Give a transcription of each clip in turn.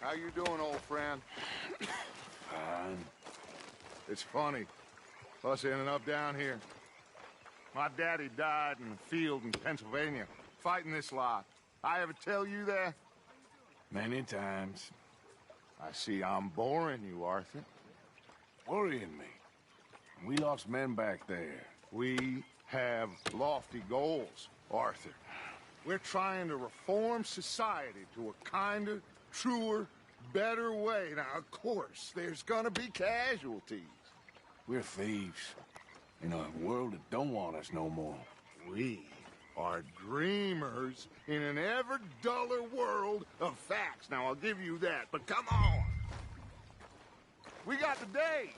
How you doing, old friend? Fine. It's funny, us ending up down here. My daddy died in the field in Pennsylvania, fighting this lot. I ever tell you that? Many times. I see I'm boring you, Arthur. Worrying me. We lost men back there. We have lofty goals, Arthur. We're trying to reform society to a kinder, truer, better way. Now, of course, there's gonna be casualties. We're thieves. In a world that don't want us no more. We are dreamers in an ever duller world of facts. Now, I'll give you that, but come on. We got the day.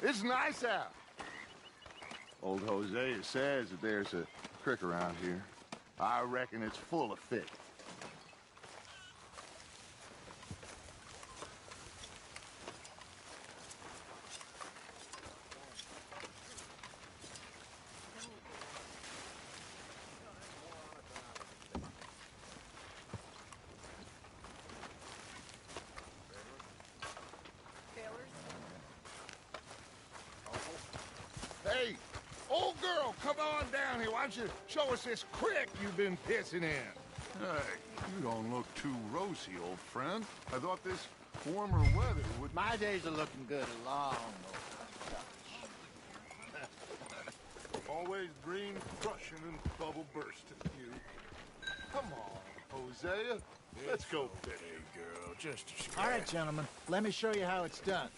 It's nice out. Old Hosea says that there's a creek around here. I reckon it's full of fish. Hey, old girl, come on down here. Why don't you show us this creek you've been pissing in? Hey, you don't look too rosy, old friend. I thought this warmer weather would... My days are looking good along. Always green crushing and bubble bursting, you. Come on, Hosea. Let's go fit. Hey, girl, just a scratch. All right, gentlemen, let me show you how it's done.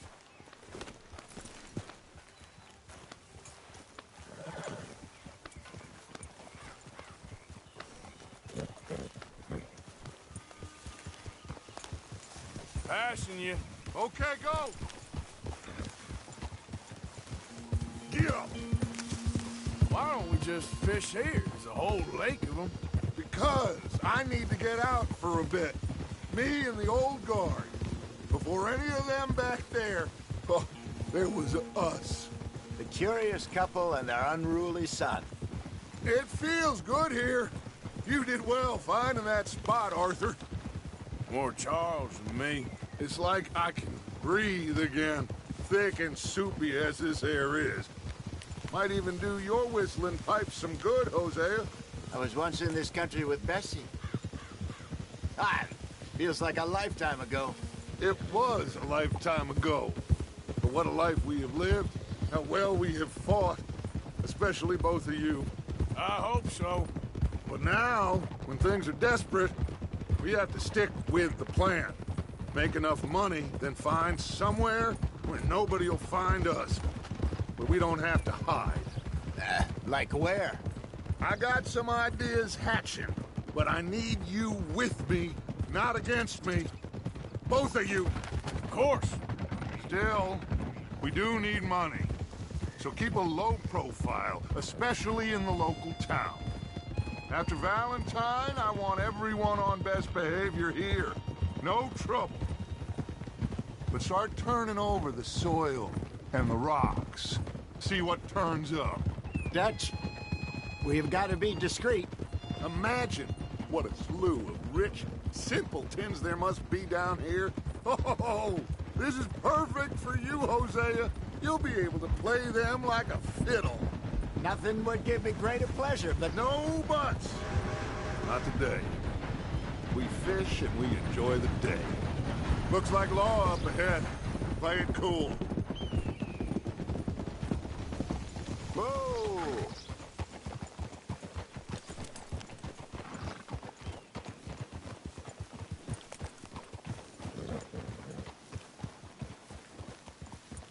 Passing you. Okay, go. Get up. Why don't we just fish here? There's a whole lake of them. Because I need to get out for a bit. Me and the old guard. Before any of them back there, oh, there was us. The curious couple and their unruly son. It feels good here. You did well finding that spot, Arthur. More Charles than me. It's like I can breathe again, thick and soupy as this air is. Might even do your whistling pipes some good, Hosea. I was once in this country with Bessie. Feels like a lifetime ago. It was a lifetime ago. But what a life we have lived, how well we have fought, especially both of you. I hope so. But now, when things are desperate, we have to stick with the plan. Make enough money, then find somewhere where nobody will find us. Where we don't have to hide. Like where? I got some ideas hatching, but I need you with me, not against me. Both of you. Of course. Still, we do need money. So keep a low profile, especially in the local town. After Valentine, I want everyone on best behavior here. No trouble. But start turning over the soil and the rocks. See what turns up. Dutch, we've got to be discreet. Imagine what a slew of rich simpletons there must be down here. Oh, this is perfect for you, Hosea. You'll be able to play them like a fiddle. Nothing would give me greater pleasure, but No buts. Not today. We fish and we enjoy the day. Looks like law up ahead. Play it cool. Whoa!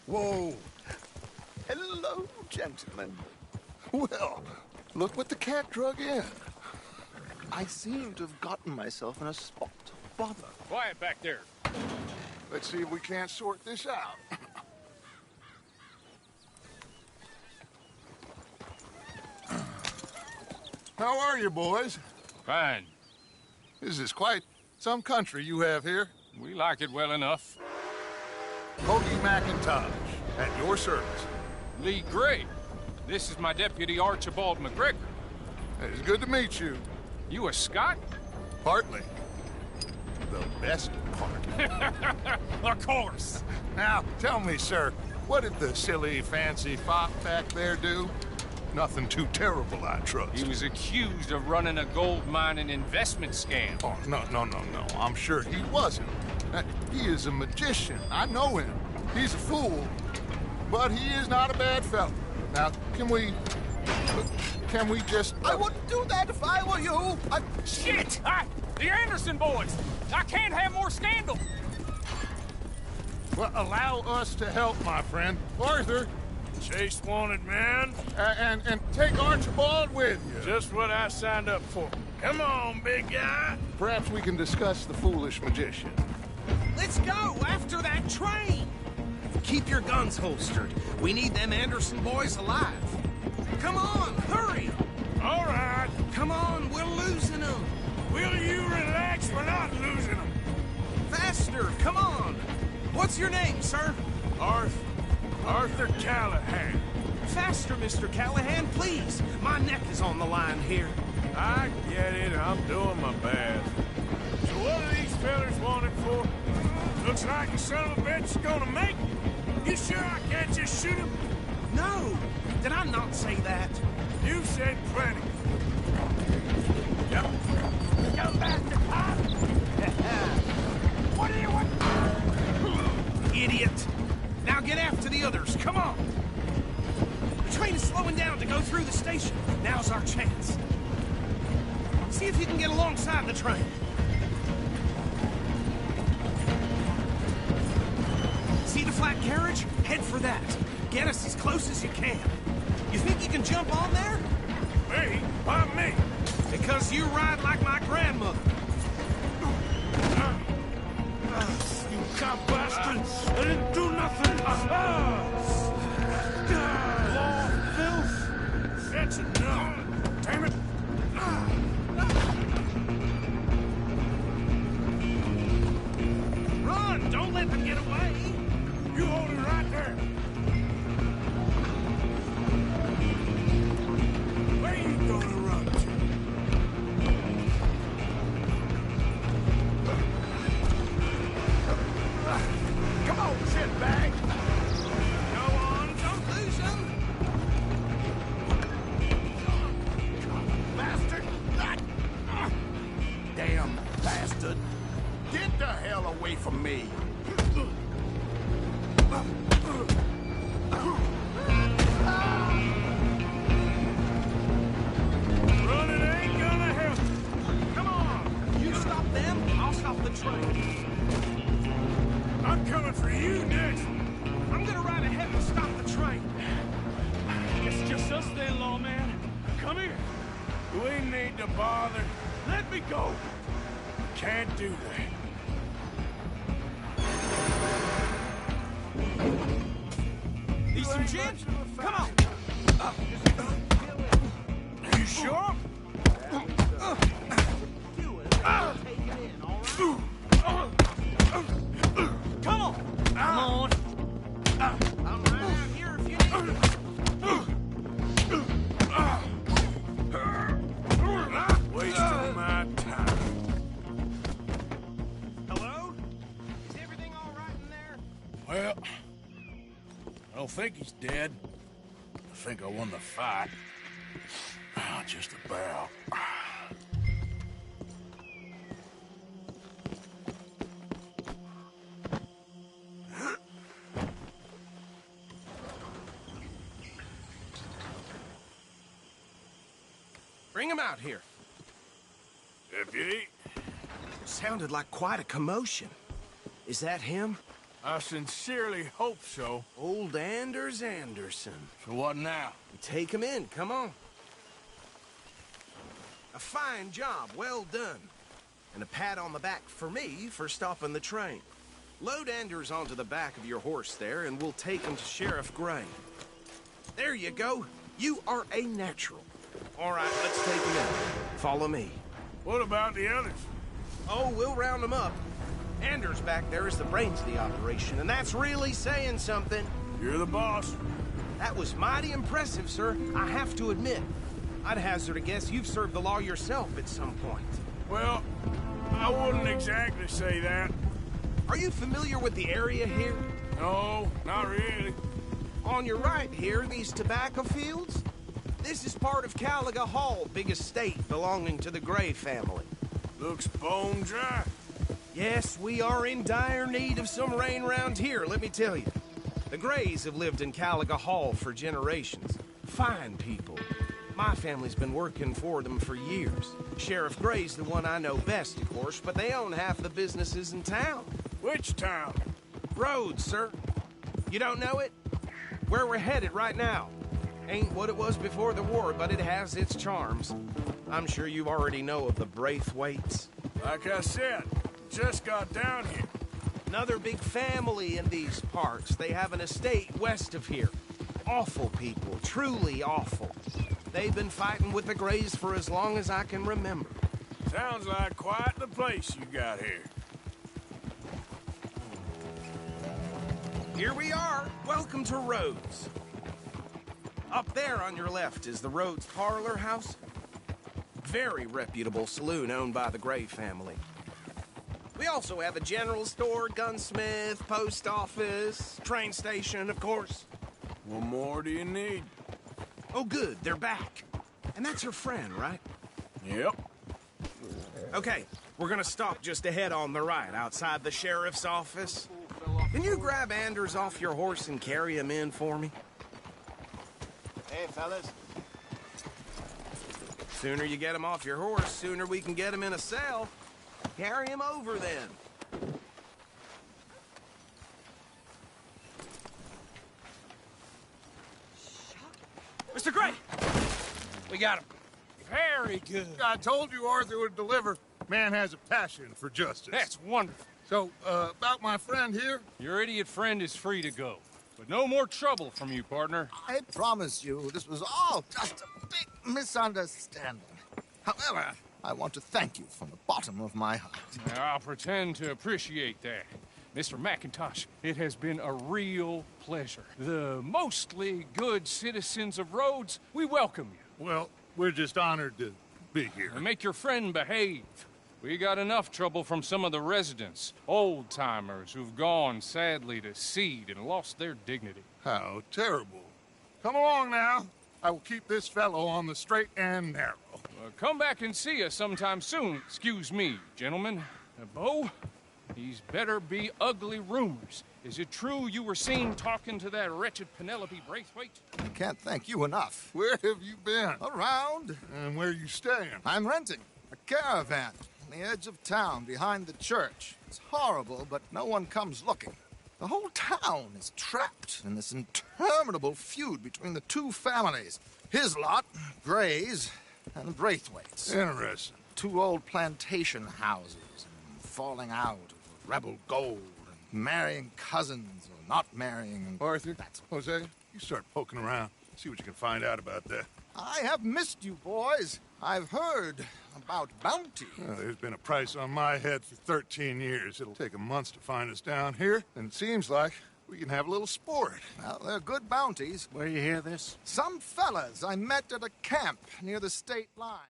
Whoa! Hello, gentlemen. Well, look what the cat drug in. I seem to have gotten myself in a spot of bother. Quiet back there. Let's see if we can't sort this out. How are you, boys? Fine. This is quite some country you have here. We like it well enough. Hoagie McIntosh, at your service. Lee Gray. This is my deputy Archibald McGregor. It's good to meet you. You a Scot? Partly. the best part. Of course. Now, tell me, sir, what did the silly, fancy fop back there do? Nothing too terrible, I trust. He was accused of running a gold mining investment scam. Oh, no. I'm sure he wasn't. He is a magician. I know him. He's a fool. But he is not a bad fellow. Now, can we just... I wouldn't do that if I were you. Shit! The Anderson boys! I can't have more scandal! Well, allow us to help, my friend. Arthur, Chase wanted, man. and take Archibald with you. Just what I signed up for. Come on, big guy. Perhaps we can discuss the foolish magician. Let's go after that train! Keep your guns holstered. We need them Anderson boys alive. Come on, hurry! All right. Come on, we're losing them. Will you relax? We're not losing them. Faster, come on! What's your name, sir? Arthur Callahan. Faster, Mr. Callahan, please. My neck is on the line here. I get it. I'm doing my best. So what are these fellas wanted for? Looks like the son of a bitch is gonna make it. You sure I can't just shoot him? No! Did I not say that? You said plenty. Yep. You bastard, huh? What do you want? Idiot! Now get after the others, come on! The train is slowing down to go through the station. Now's our chance. See if you can get alongside the train. See the flat carriage? Head for that. Get us as close as you can. You think you can jump on there? Me? Why me? Because you ride like my grandmother. You cop bastards! I didn't do nothing! Law, filth! That's enough! Damn it! Run! Don't let them get away! You hold it right there! Where you gonna run to? Come on, shitbag! Go on, don't lose them! Bastard! Damn bastard. Get the hell away from me. Running ain't gonna help. Come on! You stop them, I'll stop the train. I'm coming for you next. I'm gonna ride ahead and stop the train. It's just us then, lawman. Come here. We need to bother. Let me go. Can't do that. Need some gin? Come on! You sure? Come on! Come on! I'm right out here if you need me. Wasting my time. Hello? Is everything all right in there? Well, I don't think he's dead. I think I won the fight. Just about. Bring him out here. Deputy, Sounded like quite a commotion. Is that him? I sincerely hope so. Old Anders Anderson. So what now? Take him in, come on. A fine job, well done. And a pat on the back for me for stopping the train. Load Anders onto the back of your horse there, and we'll take him to Sheriff Gray. There you go. You are a natural. All right, let's take him in. Follow me. What about the others? Oh, we'll round them up. Anders back there is the brains of the operation, and that's really saying something. You're the boss. That was mighty impressive, sir. I have to admit. I'd hazard a guess you've served the law yourself at some point. Well, I wouldn't exactly say that. Are you familiar with the area here? No, not really. On your right here, these tobacco fields? This is part of Caliga Hall, big estate belonging to the Gray family. Looks bone dry. Yes, we are in dire need of some rain round here, let me tell you. The Grays have lived in Caliga Hall for generations. Fine people. My family's been working for them for years. Sheriff Gray's the one I know best, of course, but they own half the businesses in town. Which town? Rhodes, sir. You don't know it? Where we're headed right now. Ain't what it was before the war, but it has its charms. I'm sure you already know of the Braithwaites. Like I said, just got down here. Another big family in these parts. They have an estate west of here. Awful people, truly awful. They've been fighting with the Grays for as long as I can remember. Sounds like quite the place you got here. Here we are. Welcome to Rhodes. Up there on your left is the Rhodes Parlor House. Very reputable saloon owned by the Gray family. We also have a general store, gunsmith, post office, train station, of course. What more do you need? Oh, good, they're back. And that's her friend, right? Yep. Okay, we're gonna stop just ahead on the right, outside the sheriff's office. Can you grab Anders off your horse and carry him in for me? Hey, fellas. Sooner you get him off your horse, sooner we can get him in a cell. Carry him over, then. Mr. Gray! We got him. Very good. I told you Arthur would deliver. Man has a passion for justice. That's wonderful. So, about my friend here? Your idiot friend is free to go. But no more trouble from you, partner. I promise you, this was all just a big misunderstanding. However, I want to thank you from the bottom of my heart. I'll pretend to appreciate that. Mr. McIntosh, it has been a real pleasure. The mostly good citizens of Rhodes, we welcome you. Well, we're just honored to be here. And make your friend behave. We got enough trouble from some of the residents, old-timers who've gone, sadly, to seed and lost their dignity. How terrible. Come along now. I will keep this fellow on the straight and narrow. Come back and see us sometime soon. Excuse me, gentlemen. Bo, these better be ugly rumors. Is it true you were seen talking to that wretched Penelope Braithwaite? I can't thank you enough. Where have you been? Around. And where you staying? I'm renting a caravan on the edge of town behind the church. It's horrible, but no one comes looking. The whole town is trapped in this interminable feud between the two families. His lot, Gray's, and Braithwaite's. Interesting. Two old plantation houses, and falling out of rebel gold, and marrying cousins or not marrying. And Arthur, Jose, you start poking around. See what you can find out about that. I have missed you, boys. I've heard about bounty. Well, there's been a price on my head for 13 years. It'll take 'em months to find us down here, and it seems like we can have a little sport. Well, they're good bounties. Where you hear this? Some fellas I met at a camp near the state line.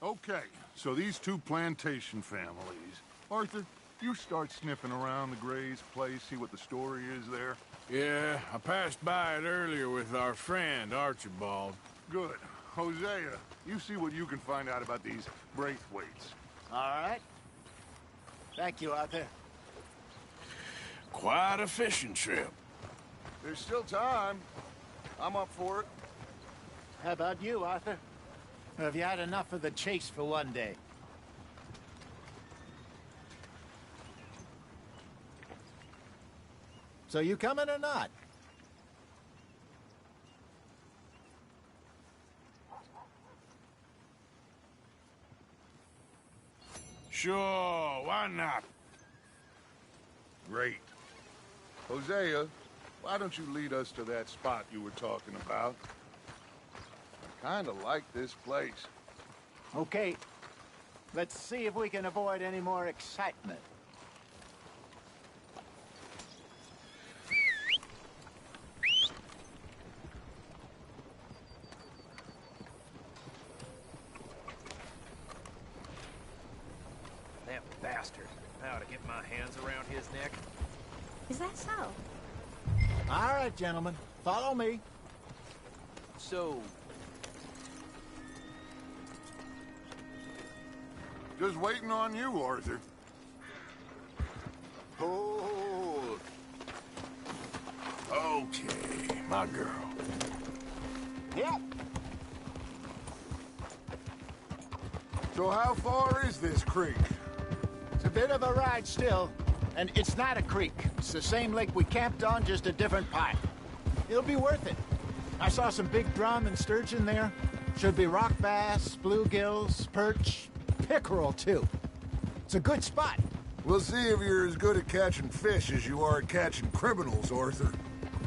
Okay, so these two plantation families. Arthur, you start sniffing around the Gray's place, see what the story is there. Yeah, I passed by it earlier with our friend, Archibald. Good. Hosea, you see what you can find out about these Braithwaites. All right. Thank you, Arthur. Quite a fishing trip. There's still time. I'm up for it. How about you, Arthur? Or have you had enough of the chase for one day? So you coming or not? Sure, why not? Great. Hosea, why don't you lead us to that spot you were talking about? I kind of like this place. Okay. Let's see if we can avoid any more excitement. bastard. I ought to get my hands around his neck. Is that so? All right, gentlemen. Follow me. So, Just waiting on you, Arthur. Hold. Okay, my girl. Yep. So how far is this creek? It's a bit of a ride still. And it's not a creek. It's the same lake we camped on, just a different pipe. It'll be worth it. I saw some big drum and sturgeon there. Should be rock bass, bluegills, perch, pickerel too. It's a good spot. We'll see if you're as good at catching fish as you are at catching criminals, Arthur.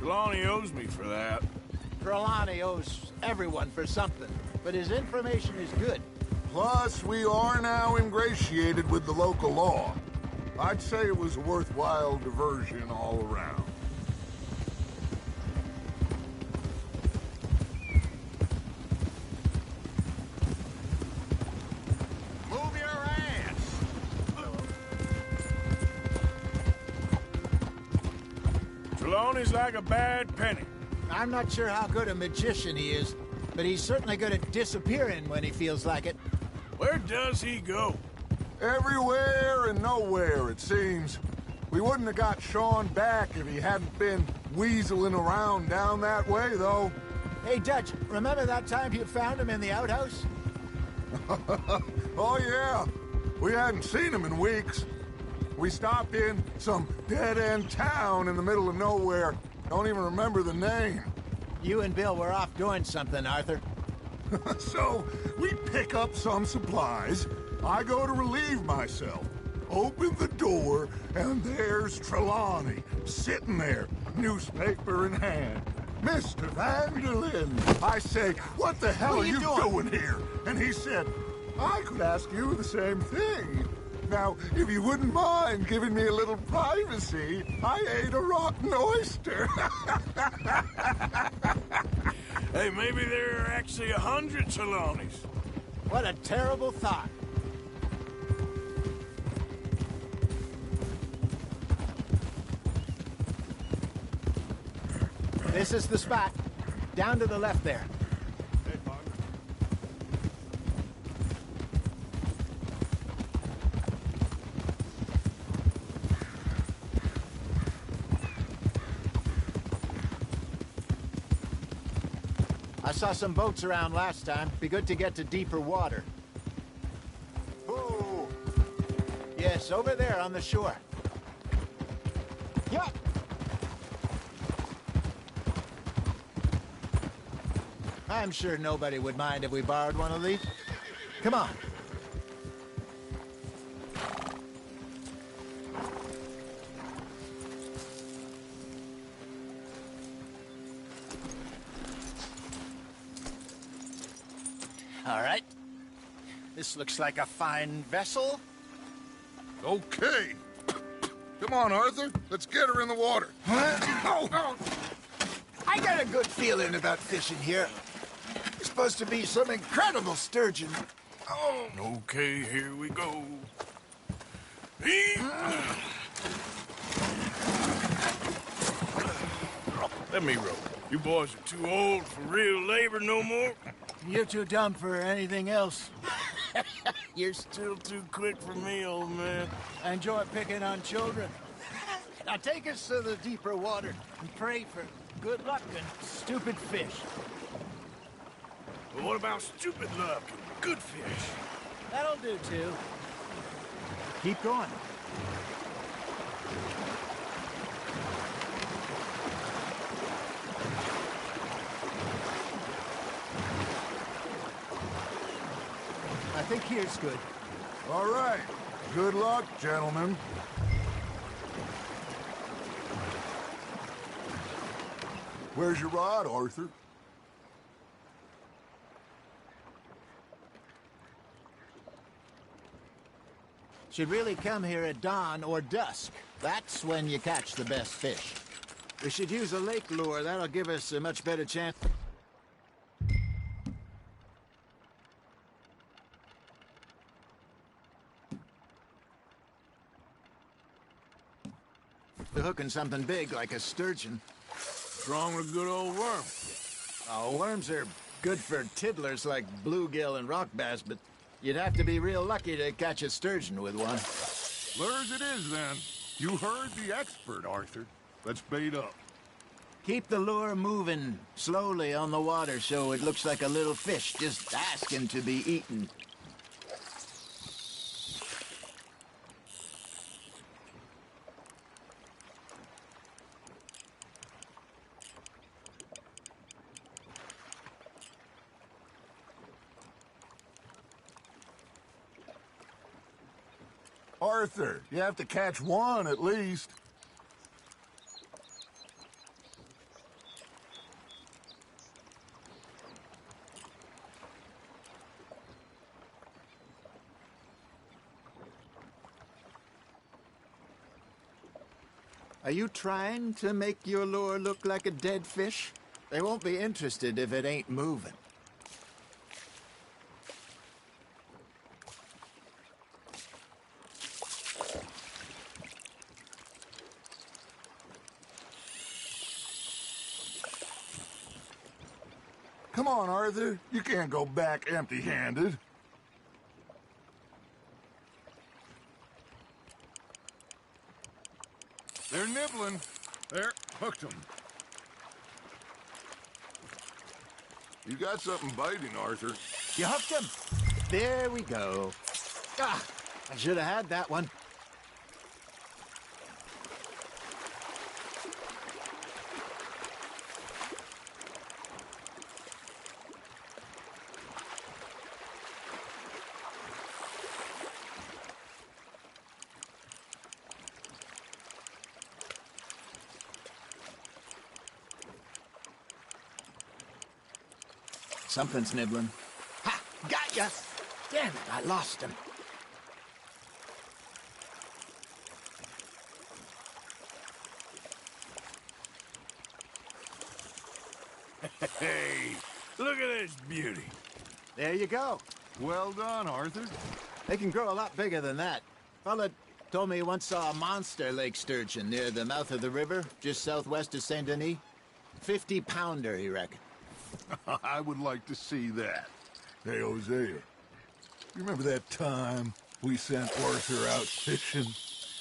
Trelawney owes me for that. Trelawney owes everyone for something, but his information is good. Plus, we are now ingratiated with the local law. I'd say it was a worthwhile diversion all around. Move your ass! Trelawney's like a bad penny. I'm not sure how good a magician he is, but he's certainly good at disappearing when he feels like it. Where does he go? Everywhere and nowhere, it seems. We wouldn't have got Sean back if he hadn't been weaseling around down that way, though. Hey, Dutch, remember that time you found him in the outhouse? Oh, yeah. We hadn't seen him in weeks. We stopped in some dead-end town in the middle of nowhere. Don't even remember the name. You and Bill were off doing something, Arthur. So, we pick up some supplies. I go to relieve myself. Open the door, and there's Trelawney, sitting there, newspaper in hand. Mr. Vanderlyn. I say, what the hell are you doing here? And he said, I could ask you the same thing. Now, if you wouldn't mind giving me a little privacy, I ate a rotten oyster. Hey, maybe there are actually 100 Trelawneys. What a terrible thought. This is the spot. Down to the left there. I saw some boats around last time. Be good to get to deeper water. Oh! Yes, over there on the shore. Yup. I'm sure nobody would mind if we borrowed one of these. Come on. All right. This looks like a fine vessel. Okay. Come on, Arthur. Let's get her in the water. Oh. I got a good feeling about fishing here. It's supposed to be some incredible sturgeon. Oh. Okay, here we go. Let me row. You boys are too old for real labor no more. You're too dumb for anything else. You're still too quick for me, old man. I enjoy picking on children. Now take us to the deeper water and pray for good luck and stupid fish. But what about stupid luck and good fish? That'll do, too. Keep going. I think here's good. All right. Good luck, gentlemen. Where's your rod, Arthur? Should really come here at dawn or dusk. That's when you catch the best fish. We should use a lake lure. That'll give us a much better chance. to hooking something big like a sturgeon. What's wrong with a good old worm? Oh, worms are good for tiddlers like bluegill and rock bass, but you'd have to be real lucky to catch a sturgeon with one. Lures it is, then. You heard the expert, Arthur. Let's bait up. Keep the lure moving slowly on the water so it looks like a little fish just asking to be eaten. Arthur, you have to catch one at least. Are you trying to make your lure look like a dead fish? They won't be interested if it ain't moving. Come on, Arthur. You can't go back empty-handed. They're nibbling. There, hooked them. You got something biting, Arthur. You hooked him. There we go. Ah, I should have had that one. Something's nibbling. Ha! Got ya! Damn it, I lost him. Hey, look at this beauty. There you go. Well done, Arthur. They can grow a lot bigger than that. Fella told me he once saw a monster lake sturgeon near the mouth of the river, just southwest of Saint Denis. 50-pounder, he reckoned. I would like to see that. Hey, Hosea, you remember that time we sent Arthur out fishing?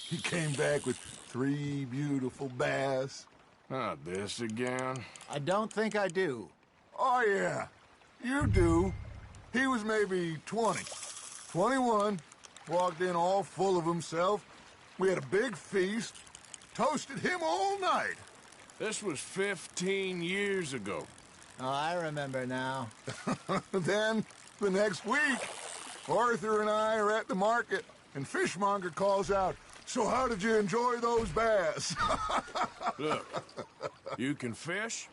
He came back with 3 beautiful bass. Not this again. I don't think I do. Oh, yeah, you do. He was maybe 20, 21, walked in all full of himself. We had a big feast, toasted him all night. This was 15 years ago. Oh, I remember now. Then, the next week, Arthur and I are at the market, and Fishmonger calls out, "So how did you enjoy those bass?" Look, you can fish,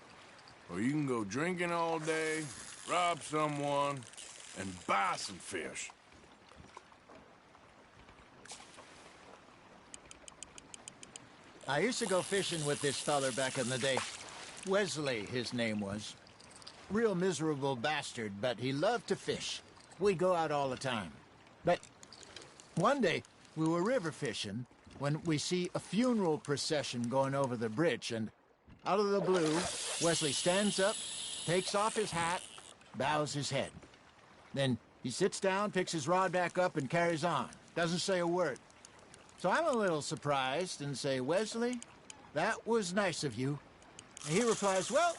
or you can go drinking all day, rob someone, and buy some fish. I used to go fishing with this feller back in the day. Wesley, his name was. Real miserable bastard, but he loved to fish. We'd go out all the time. But one day, we were river fishing when we see a funeral procession going over the bridge, and out of the blue, Wesley stands up, takes off his hat, bows his head. Then he sits down, picks his rod back up, and carries on. Doesn't say a word. So I'm a little surprised and say, "Wesley, that was nice of you." And he replies, "Well,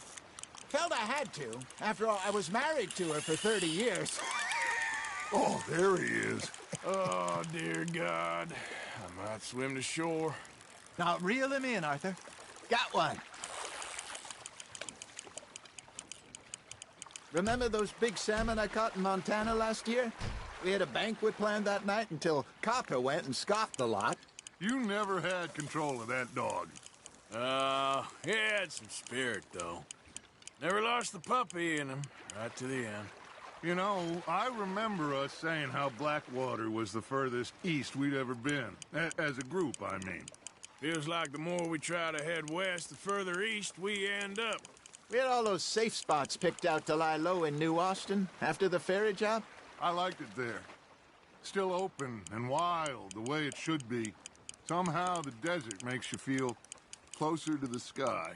felt I had to. After all, I was married to her for 30 years. Oh, there he is. Oh, dear God. I might swim to shore. Now, reel him in, Arthur. Got one. Remember those big salmon I caught in Montana last year? We had a banquet planned that night until Copper went and scoffed the lot. You never had control of that dog. He had some spirit, though. Never lost the puppy in him, right to the end. You know, I remember us saying how Blackwater was the furthest east we'd ever been. As a group, I mean. Feels like the more we try to head west, the further east we end up. We had all those safe spots picked out to lie low in New Austin after the ferry job. I liked it there. Still open and wild, the way it should be. Somehow the desert makes you feel closer to the sky.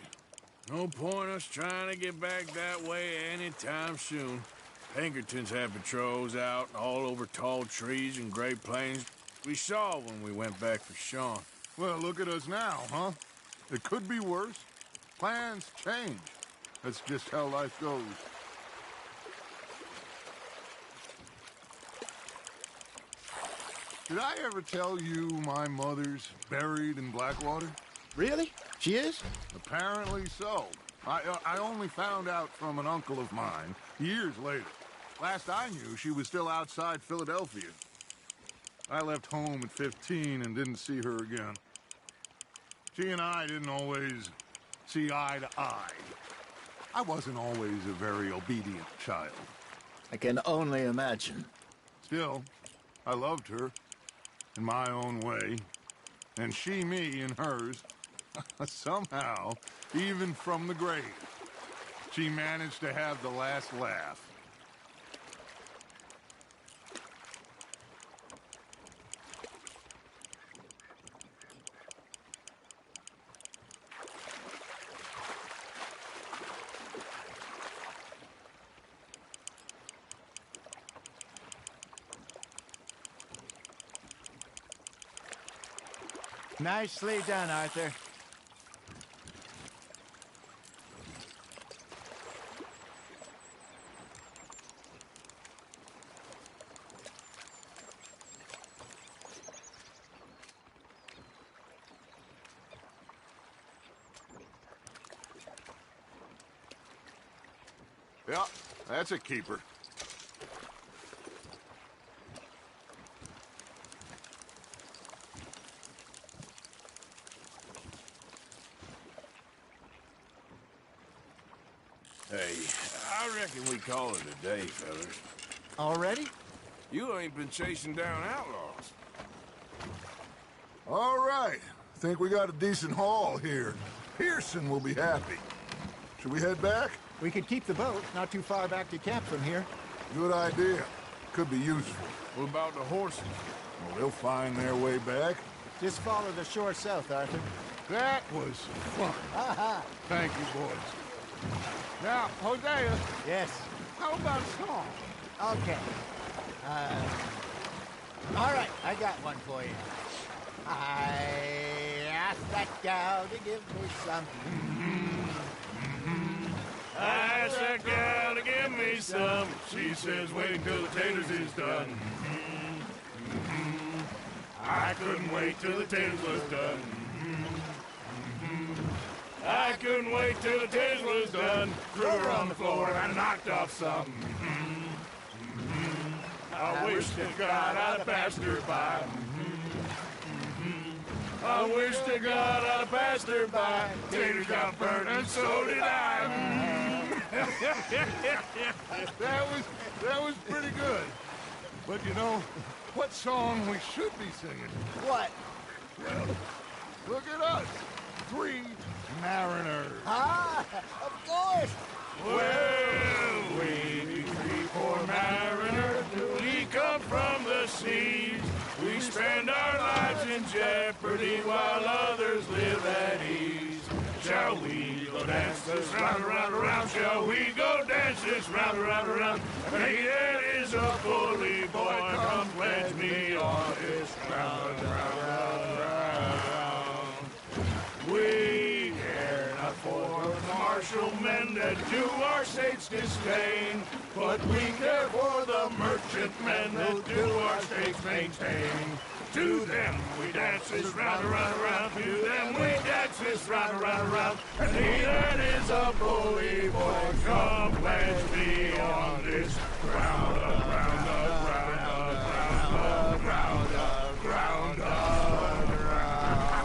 No point us trying to get back that way anytime soon. Pinkertons have patrols out all over tall trees and Great Plains. We saw when we went back for Sean. Well, look at us now, huh? It could be worse. Plans change. That's just how life goes. Did I ever tell you my mother's buried in Blackwater? Really? She is? Apparently so. I only found out from an uncle of mine years later. Last I knew, she was still outside Philadelphia. I left home at 15 and didn't see her again. She and I didn't always see eye to eye. I wasn't always a very obedient child. I can only imagine. Still, I loved her in my own way, and she me in hers. Somehow, even from the grave, she managed to have the last laugh. Nicely done, Arthur. Yeah, that's a keeper. Hey, I reckon we call it a day, fellas. Already? You ain't been chasing down outlaws. All right. Think we got a decent haul here. Pearson will be happy. Should we head back? We could keep the boat not too far back to camp from here. Good idea. Could be useful. What about the horses? Well, they'll find their way back. Just follow the shore south, Arthur. That was fun. Aha! Thank you, boys. Now, Hosea, Yes. how about song? Okay. All right, I got one for you. I asked that gal to give me some. I asked that gal to give me some. She says wait until the taters is done. I couldn't wait till the taters was done. I couldn't wait till the taters was done. Threw her on the floor and I knocked off some. I wish to God I'd have passed her by. I wish to God I'd have passed her by. Taters got burnt and so did I. That was pretty good. But you know, what song we should be singing? What? Well, look at us. 3 mariners. Ah, of course. Well, we 3 poor mariners, we come from the seas. We spend our lives in jeopardy while others live at ease. Shall we go dance this round, around, around? Shall we go dance this round, around, around? Hey, that is a bully boy, come pledge me on this round, round, round, round. We care not for the martial men that do our state's disdain, but we care for the merchantmen that do our state's maintain. To them we dance this round, around, around. To them we dance this round, around, around. And he that is a bully boy, come pledge me on this round up, round up, round up, round up, round up, round up, round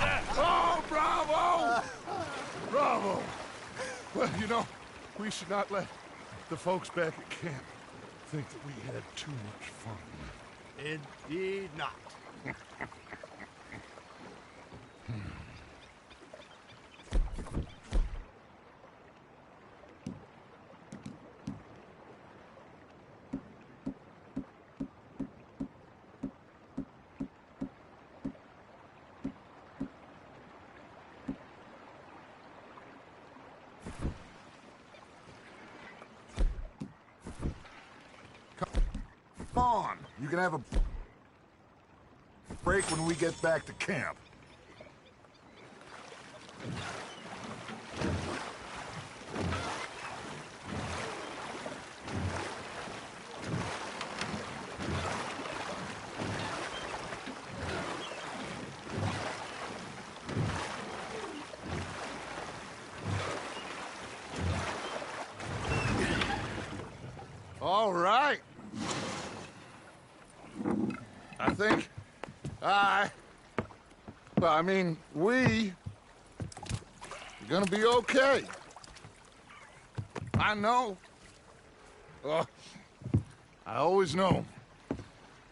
up. Oh, bravo! Bravo! Well, you know, we should not let the folks back at camp think that we had too much fun. Indeed not. You can have a break when we get back to camp. All right. I mean, we're gonna be okay. I know. I always know.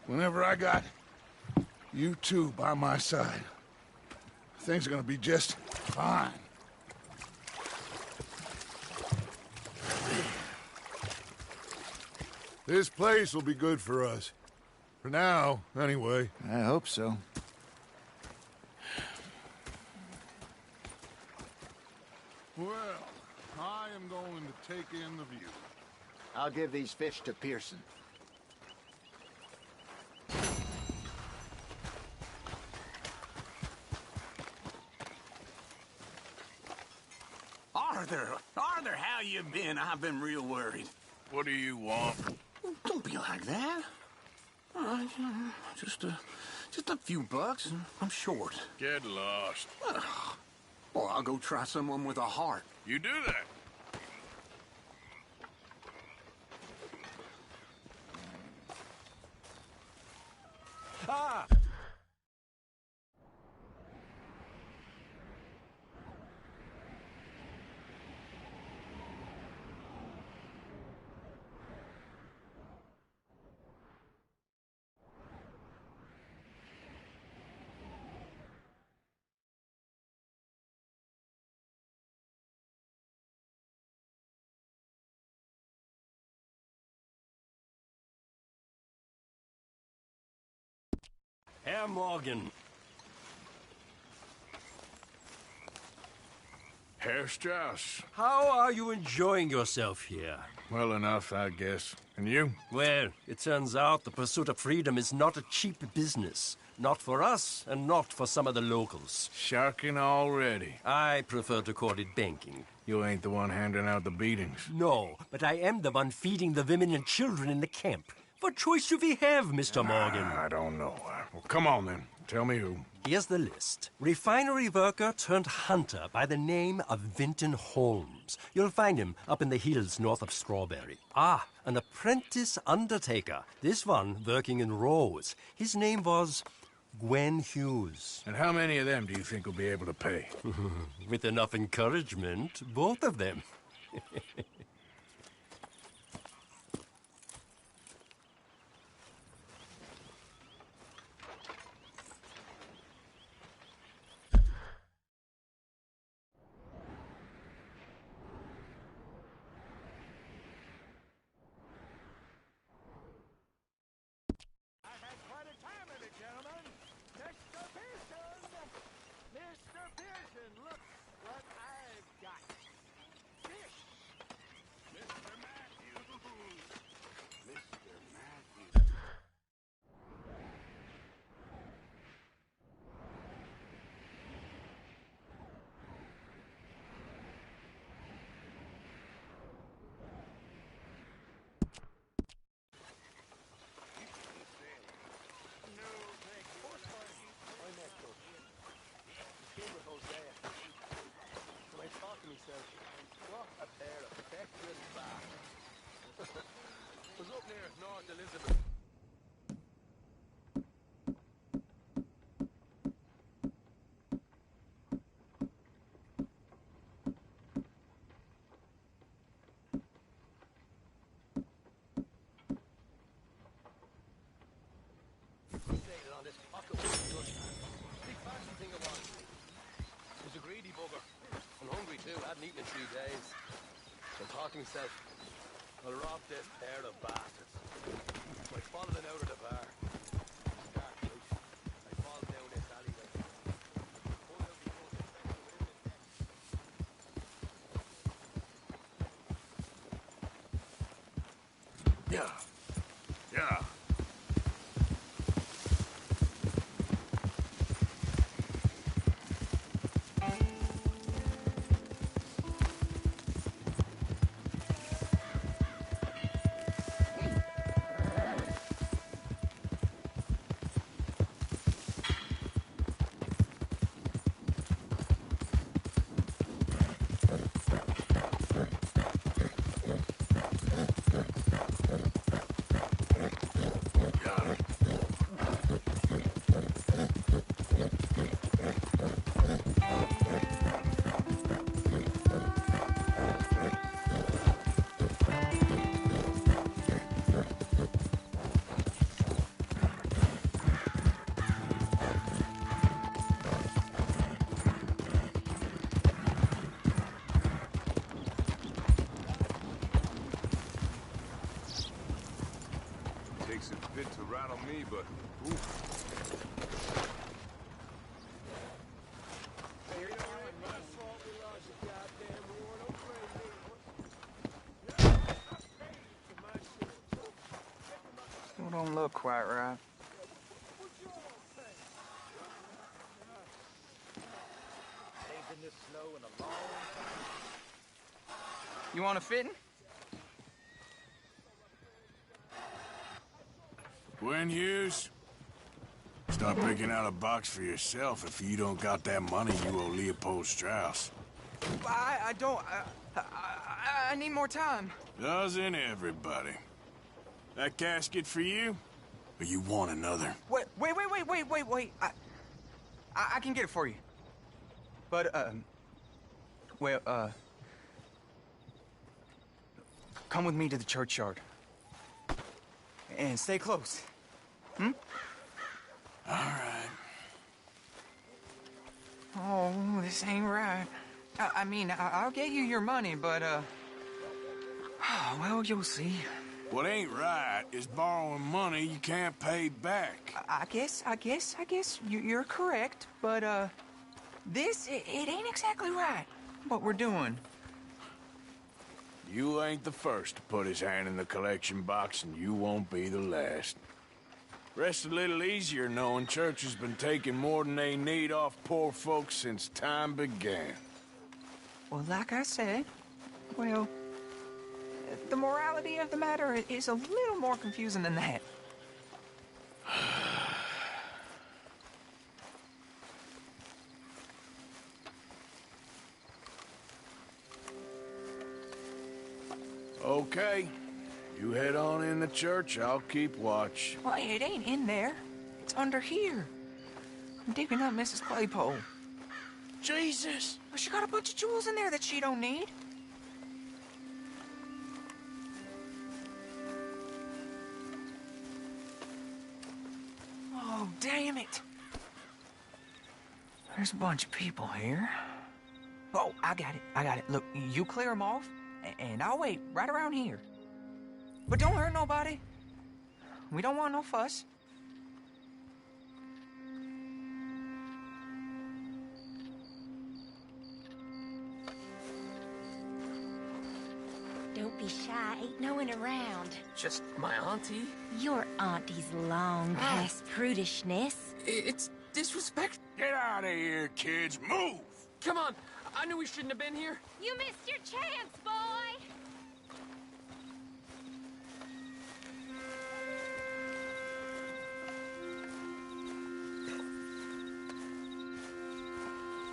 Whenever I got you two by my side, things are gonna be just fine. This place will be good for us. For now, anyway. I hope so. Well, I am going to take in the view. I'll give these fish to Pearson. Arthur, how you been? I've been real worried. What do you want? Don't be like that. All right, just a few bucks, and I'm short. Get lost. Well, I'll go try someone with a heart. You do that. Ah! Herr Morgan. Herr Strauss. How are you enjoying yourself here? Well enough, I guess. And you? Well, it turns out the pursuit of freedom is not a cheap business. Not for us, and not for some of the locals. Sharking already. I prefer to call it banking. You ain't the one handing out the beatings. No, but I am the one feeding the women and children in the camp. What choice do we have, Mr. Morgan? I don't know. Well, come on then. Tell me who. Here's the list. Refinery worker turned hunter by the name of Vinton Holmes. You'll find him up in the hills north of Strawberry. Ah, an apprentice undertaker. This one working in rows. His name was Gwen Hughes. And how many of them do you think will be able to pay? With enough encouragement, both of them. Hadn't eaten in 2 days. So I thought to myself, I'll rob this pair of bastards. So I followed it out of the bar. Dark night. I fall down this alleyway. Pull out the front and fetch the women next. Yeah. on me, but... Oof. Still don't look quite right. Ain't been this slow in a long time. You want a fitting? Gwen Hughes, start picking out a box for yourself if you don't got that money you owe Leopold Strauss. I don't... I need more time. Doesn't everybody? That casket for you? Or you want another? Wait. I can get it for you. But, come with me to the churchyard. And stay close. Hmm? All right. Oh, this ain't right. I mean, I'll get you your money, but, well, you'll see. What ain't right is borrowing money you can't pay back. I guess you're correct, but, it ain't exactly right, what we're doing. You ain't the first to put his hand in the collection box, and you won't be the last. Rest a little easier knowing church has been taking more than they need off poor folks since time began. Well, like I said, well, the morality of the matter is a little more confusing than that. Okay. You head on in the church, I'll keep watch. Well, it ain't in there. It's under here. I'm digging up Mrs. Claypole. Jesus! Well, she got a bunch of jewels in there that she don't need. Oh, damn it. There's a bunch of people here. Oh, I got it. Look, you clear them off, and I'll wait right around here. But don't hurt nobody. We don't want no fuss. Don't be shy, ain't no one around. Just my auntie? Your auntie's long past prudishness. It's disrespect. Get out of here, kids. Move! Come on. I knew we shouldn't have been here. You missed your chance, boy!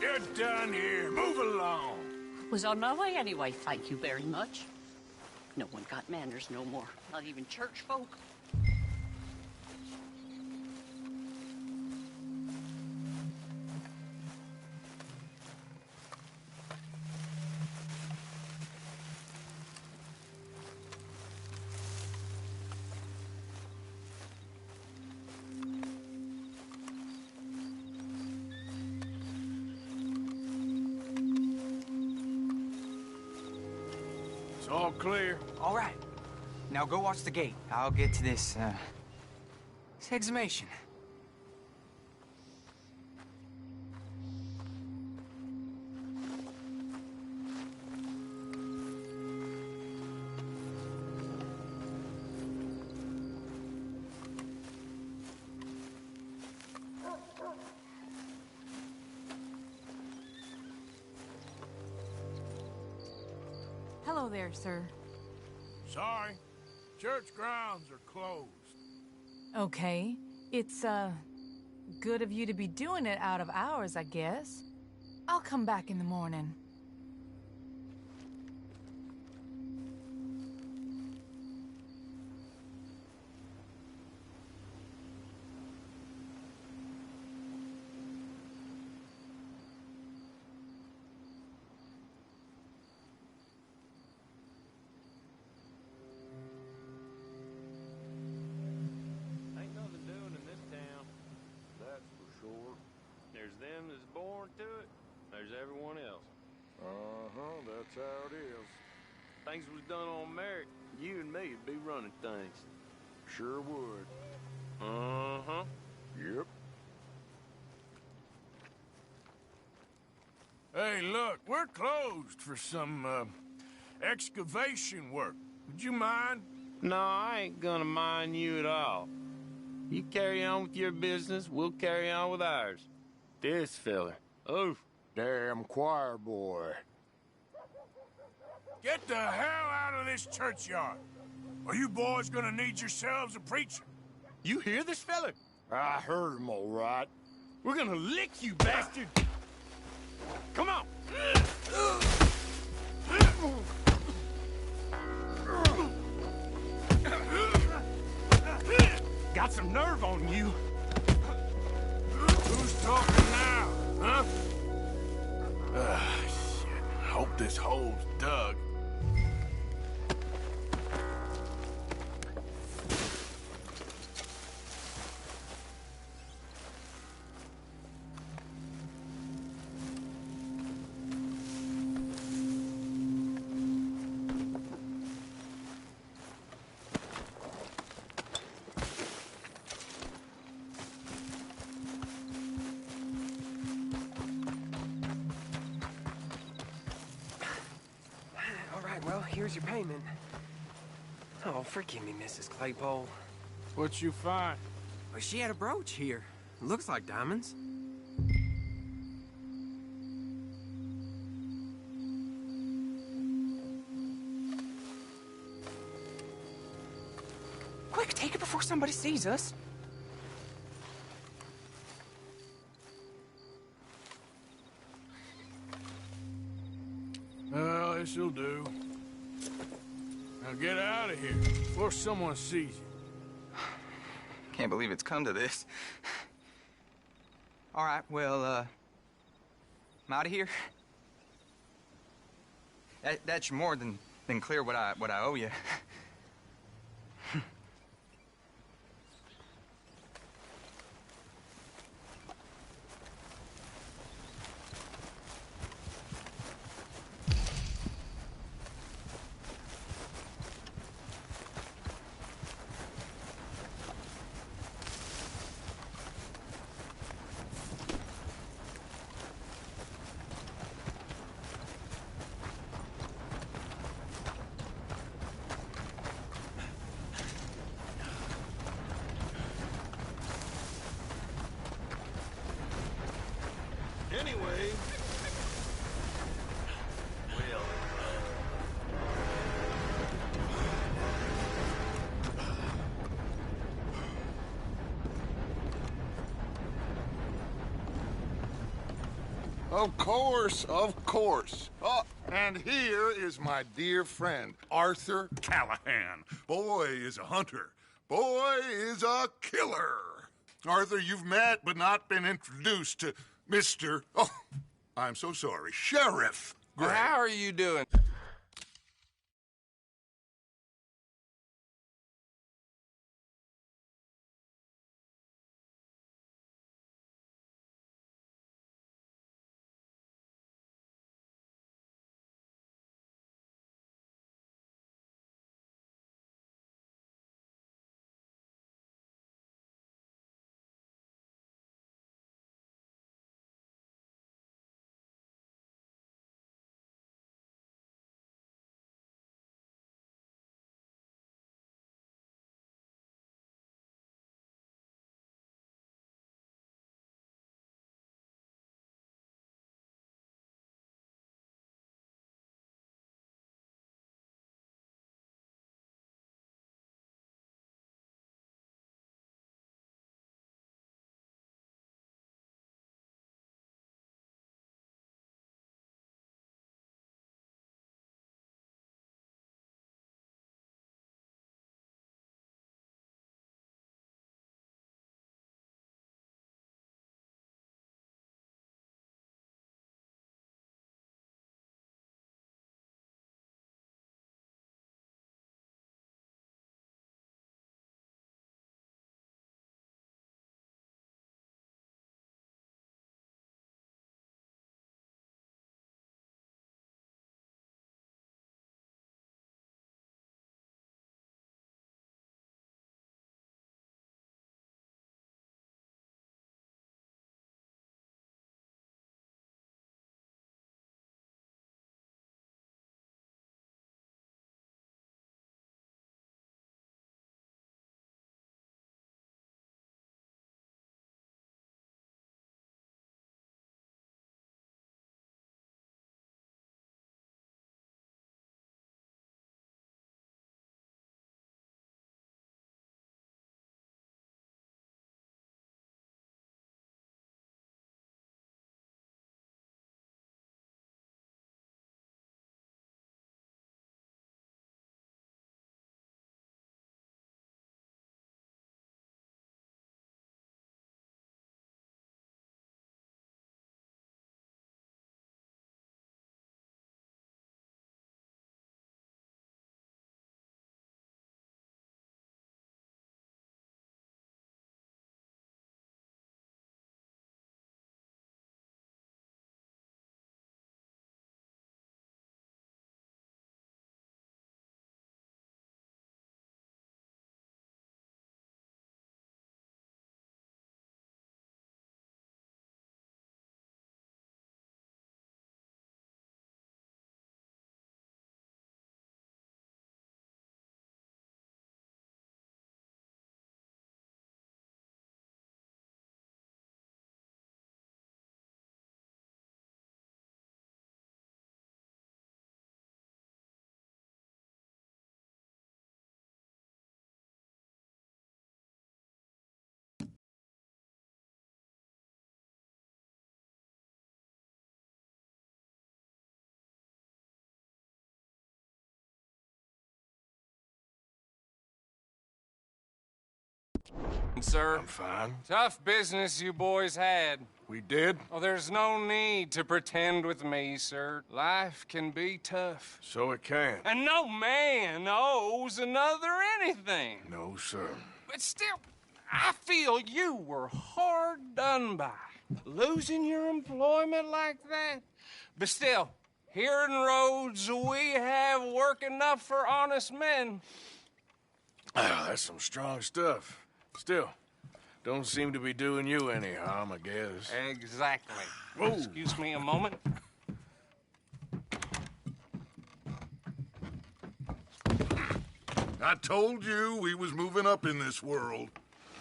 You're done here. Move along. Was on my way anyway, thank you very much. No one got manners no more, not even church folk. All clear. All right. Now go watch the gate. I'll get to this exhumation. Hello there, sir. Sorry. Church grounds are closed. Okay. It's, good of you to be doing it out of hours, I guess. I'll come back in the morning. Them that's born to it, there's everyone else. That's how it is. Things was done on merit, you and me'd be running things. Sure would. Uh-huh. Yep. Hey, look, we're closed for some, excavation work. Would you mind? No, I ain't gonna mind you at all. You carry on with your business, we'll carry on with ours. This fella, oh, Damn choir boy. Get the hell out of this churchyard. Are you boys gonna need yourselves a preacher? you hear this fella? I heard him all right. We're gonna lick you, bastard! Come on! Got some nerve on you. Who's talking now, huh? Shit. Hope this hole's dug. Well, here's your payment. Oh, forgive me, Mrs. Claypole. What'd you find? Well, she had a brooch here. Looks like diamonds. Quick, take it before somebody sees us. Well, this'll do. Now get out of here before someone sees you. Can't believe it's come to this. All right, well, I'm out of here. That's more than clear what I owe you. Anyway, well. Of course, of course. Oh, and here is my dear friend, Arthur Callahan. Boy is a hunter. Boy is a killer. Arthur, you've met but not been introduced to Mr. Oh, I'm so sorry, Sheriff Gray. How are you doing? Sir. I'm fine. Tough business you boys had. We did? Oh, there's no need to pretend with me, sir. Life can be tough. So it can. And no man owes another anything. No, sir. But still, I feel you were hard done by. Losing your employment like that. But still, here in Rhodes, we have work enough for honest men. That's some strong stuff. Still, don't seem to be doing you any harm, I guess. Exactly. Whoa. Excuse me a moment. I told you we was moving up in this world.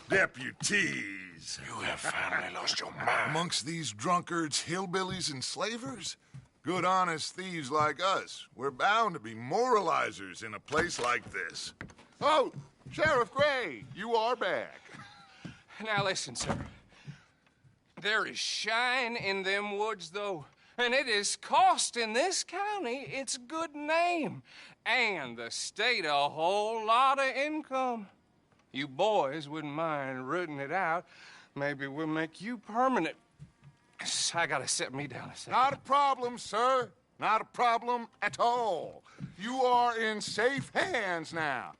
Deputies. You have finally lost your mind. Amongst these drunkards, hillbillies, and slavers? Good, honest thieves like us. We're bound to be moralizers in a place like this. Oh, Sheriff Gray, you are back. Now listen, sir. There is shine in them woods, though. And it is costing this county its good name. And the state a whole lot of income. You boys wouldn't mind rooting it out. Maybe we'll make you permanent. I gotta set me down a second. Not a problem, sir. Not a problem at all. You are in safe hands now.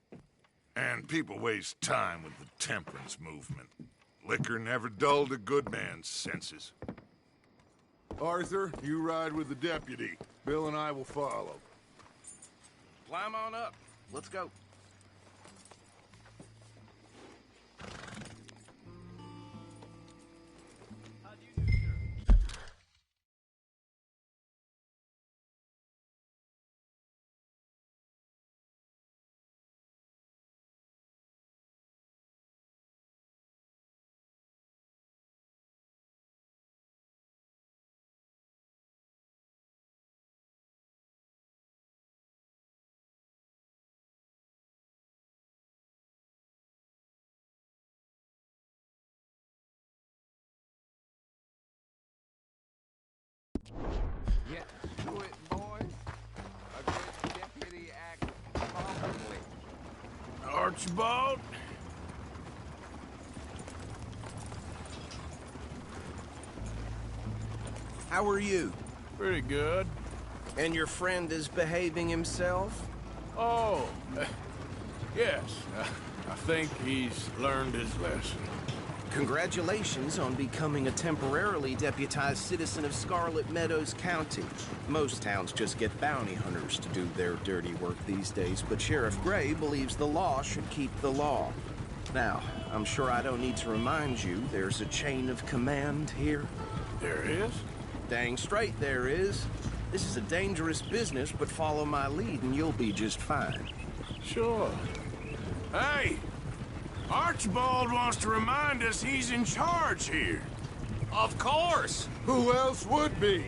And people waste time with the temperance movement. Liquor never dulled a good man's senses. Arthur, you ride with the deputy. Bill and I will follow. Climb on up. Let's go. Get to it, boys. A good deputy act properly. Archibald? How are you? Pretty good. And your friend is behaving himself? Oh, yes. I think he's learned his lesson. Congratulations on becoming a temporarily deputized citizen of Scarlet Meadows County. Most towns just get bounty hunters to do their dirty work these days, but Sheriff Gray believes the law should keep the law. Now, I'm sure I don't need to remind you there's a chain of command here. There is? Dang straight there is. This is a dangerous business, but follow my lead and you'll be just fine. Sure. Hey! Archibald wants to remind us he's in charge here. Of course! Who else would be?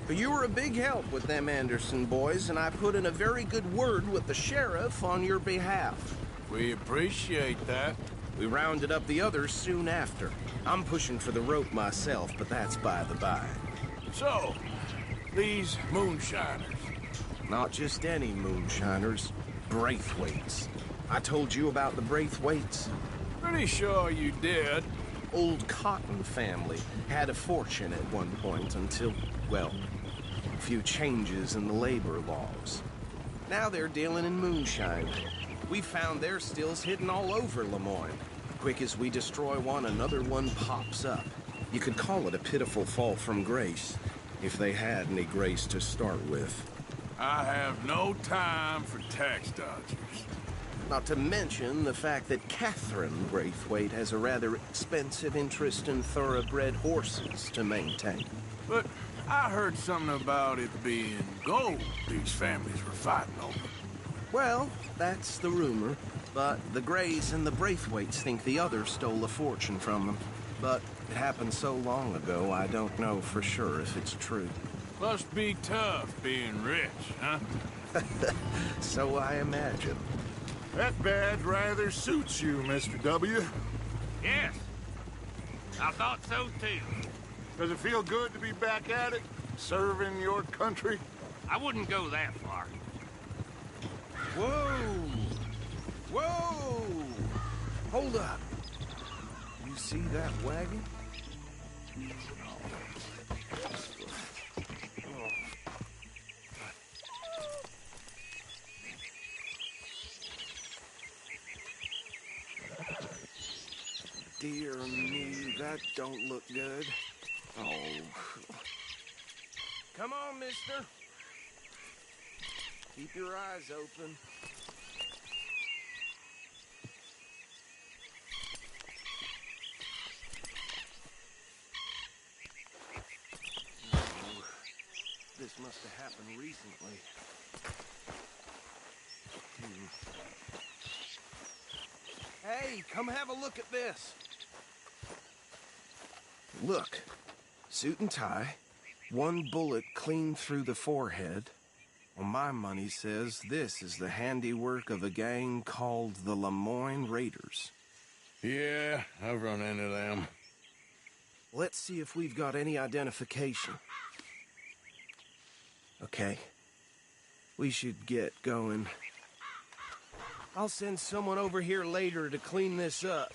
But you were a big help with them Anderson boys, and I put in a very good word with the sheriff on your behalf. We appreciate that. We rounded up the others soon after. I'm pushing for the rope myself, but that's by the by. So, these moonshiners. Not just any moonshiners. Braithwaites. I told you about the Braithwaites? Pretty sure you did. Old Cotton family had a fortune at one point until, well, a few changes in the labor laws. Now they're dealing in moonshine. We found their stills hidden all over Lemoyne. Quick as we destroy one, another one pops up. You could call it a pitiful fall from grace, if they had any grace to start with. I have no time for tax dodgers. Not to mention the fact that Catherine Braithwaite has a rather expensive interest in thoroughbred horses to maintain. But I heard something about it being gold these families were fighting over. Well, that's the rumor. But the Grays and the Braithwaites think the others stole a fortune from them. But it happened so long ago, I don't know for sure if it's true. Must be tough being rich, huh? So I imagine. That badge rather suits you, Mr. W. Yes. I thought so, too. Does it feel good to be back at it? Serving your country? I wouldn't go that far. Whoa! Whoa! Hold up. You see that wagon? Dear me, that don't look good. Oh. Come on, mister. Keep your eyes open. Oh, this must have happened recently. Hey, come have a look at this. Look, suit and tie, one bullet clean through the forehead. Well, my money says this is the handiwork of a gang called the Lemoyne Raiders. Yeah, I've run into them. Let's see if we've got any identification. Okay, we should get going. I'll send someone over here later to clean this up.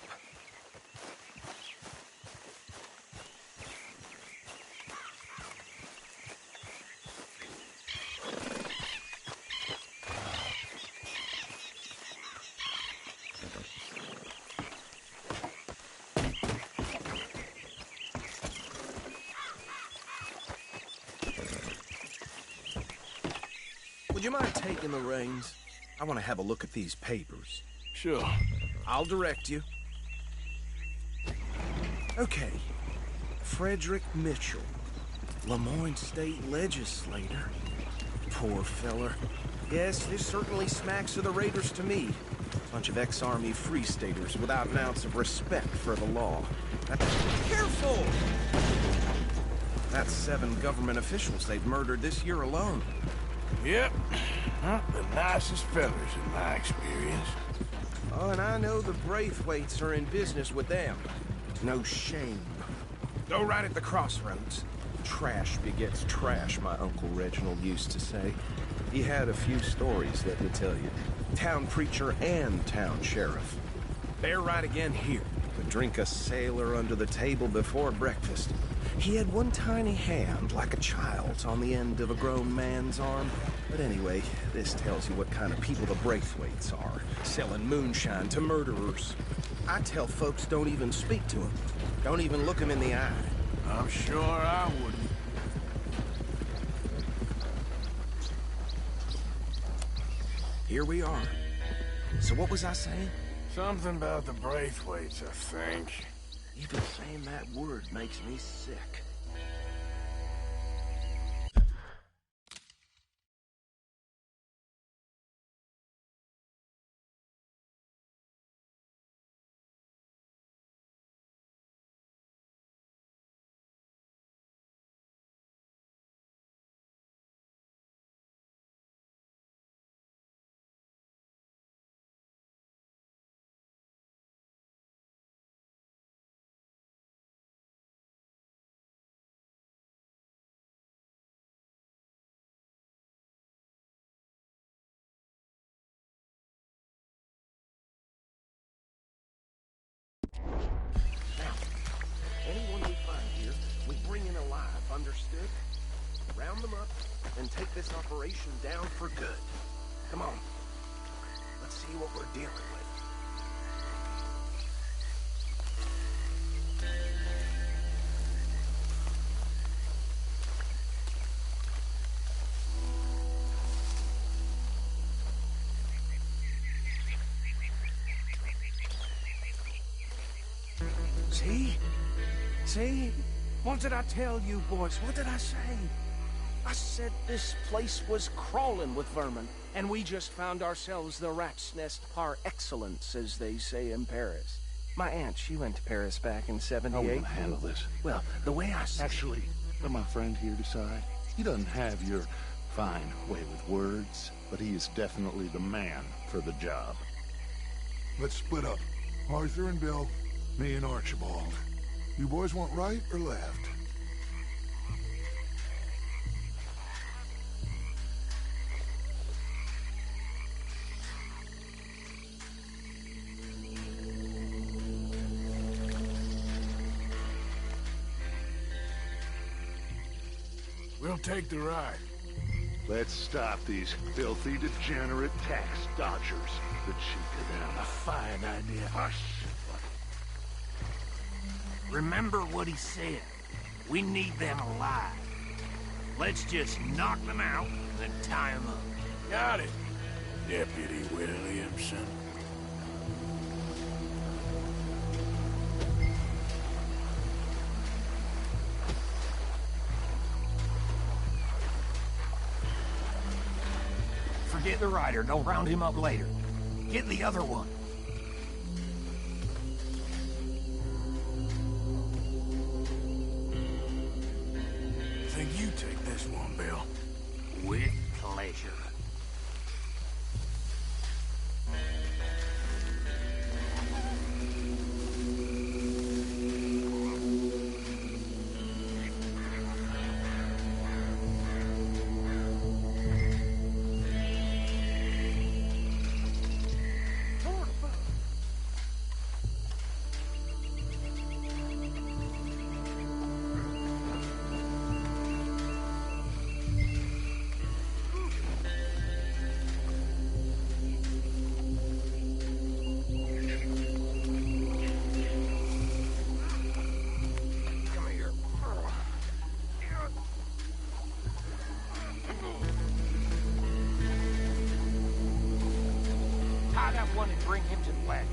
Would you mind taking the reins? I want to have a look at these papers. Sure. I'll direct you. Okay. Frederick Mitchell, Lemoyne State Legislator. Poor feller. Yes, this certainly smacks of the Raiders to me. Bunch of ex-Army Free Staters without an ounce of respect for the law. Careful! That's 7 government officials they've murdered this year alone. Yep. Not the nicest fellas in my experience. Oh, and I know the Braithwaites are in business with them. No shame. Go right at the crossroads. Trash begets trash, my Uncle Reginald used to say. He had a few stories, let me tell you. Town preacher and town sheriff. They're right again here. Would drink a sailor under the table before breakfast. He had one tiny hand, like a child's, on the end of a grown man's arm. But anyway, this tells you what kind of people the Braithwaites are, selling moonshine to murderers. I tell folks don't even speak to them. Don't even look them in the eye. I'm sure I wouldn't. Here we are. So what was I saying? Something about the Braithwaites, I think. Even saying that word makes me sick. Now, anyone we find here, we bring in alive, understood? Round them up and take this operation down for good. Come on. Let's see what we're dealing with. See? See? What did I tell you, boys? What did I say? I said this place was crawling with vermin, and we just found ourselves the rat's nest par excellence, as they say in Paris. My aunt, she went to Paris back in '78. How are we gonna handle this? Well, the way I see Actually, let my friend here decide. He doesn't have your fine way with words, but he is definitely the man for the job. Let's split up. Arthur and Bill, me and Archibald. You boys want right or left? We'll take the ride. Let's stop these filthy, degenerate tax dodgers. The cheek of them. A fine idea. Hush. Remember what he said. We need them alive. Let's just knock them out and then tie them up. Got it, Deputy Williamson. Forget the rider. Go round him up later. Get the other one. Think you take this one, Bill? With pleasure. Tie that one and bring him to the wagon.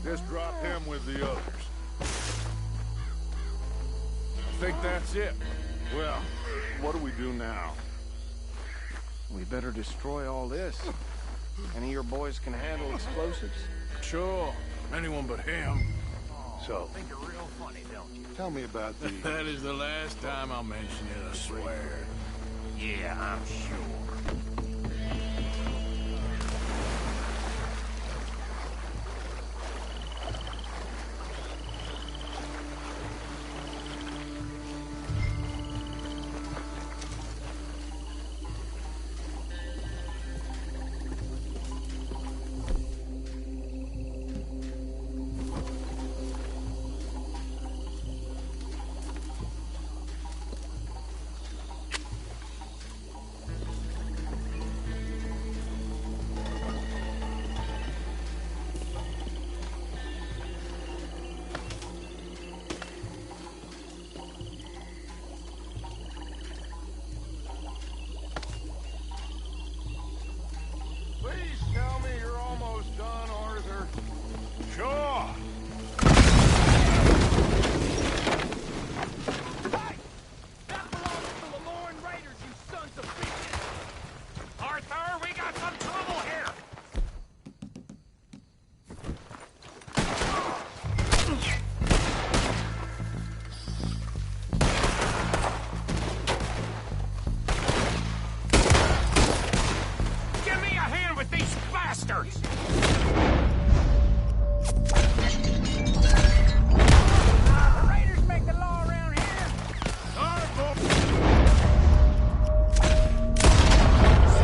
Just drop him with the others. I think that's it. Well, what do we do now? We better destroy all this. Any of your boys can handle explosives? Sure. Anyone but him. So, Think you're real funny, don't you? tell me about the... That is the last time I'll mention it, I swear. Yeah, I'm sure. bastards! The Raiders make the law around here.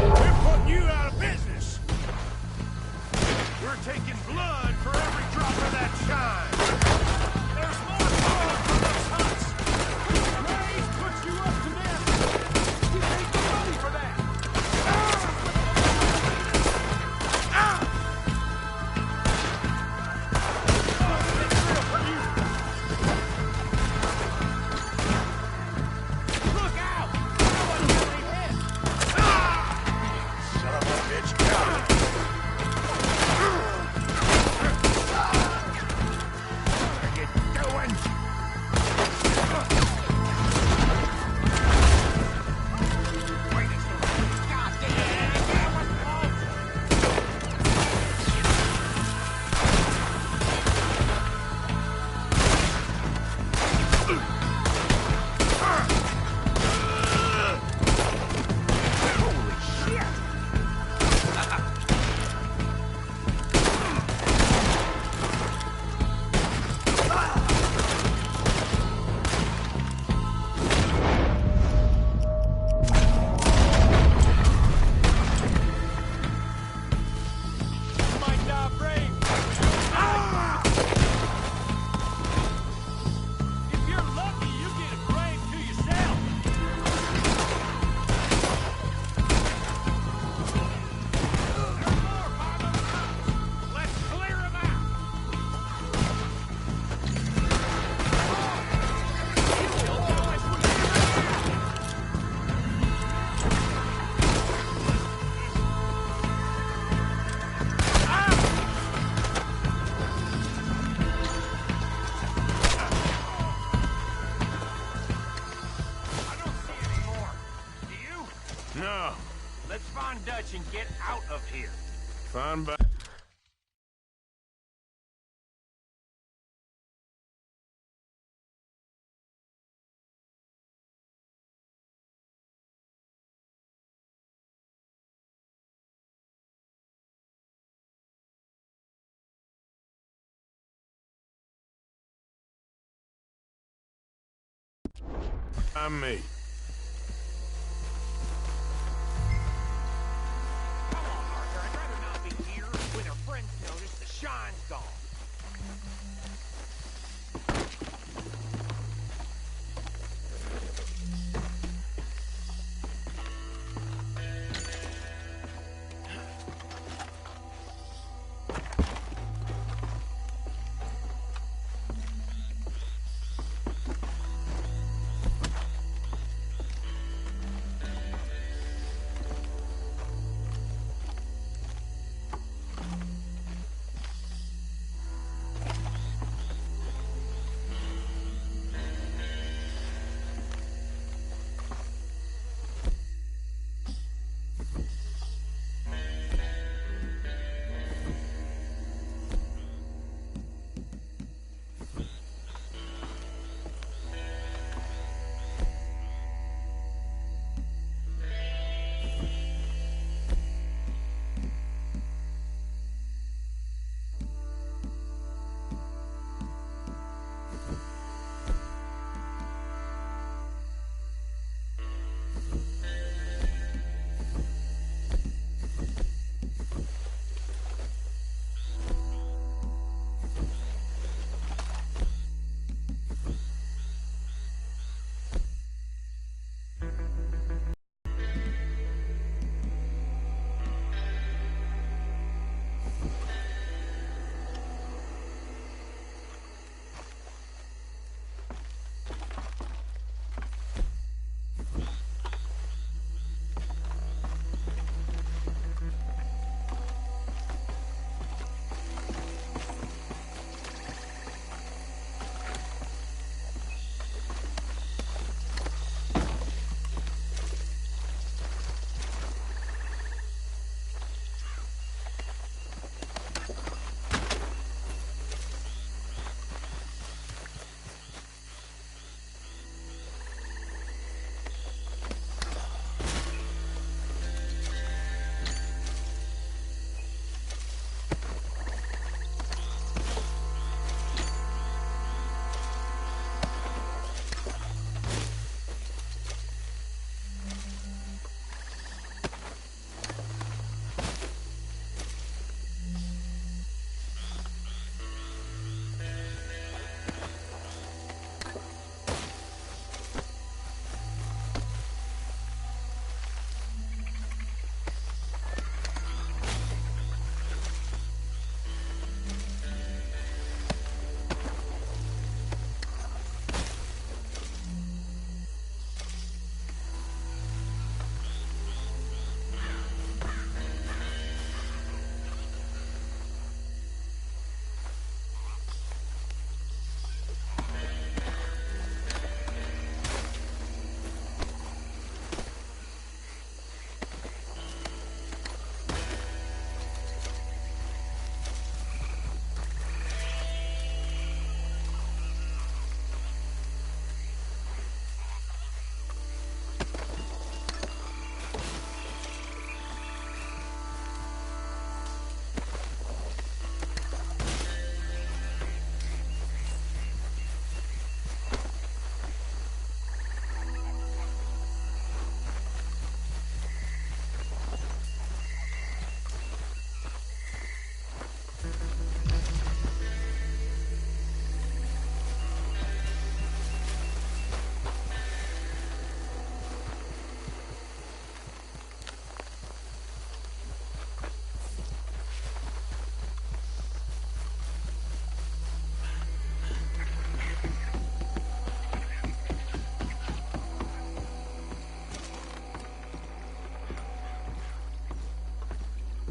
We're putting you out of business. We're taking blood for every drop of that shine. There's more blood for those huts. Raise puts you up to this. We paid the money for that. Look out! Someone's getting hit. Son of a bitch, come! No. Let's find Dutch and get out of here. Fine, but... I'm me. Come on, Arthur. I'd rather not be here when our friends notice the shine's gone.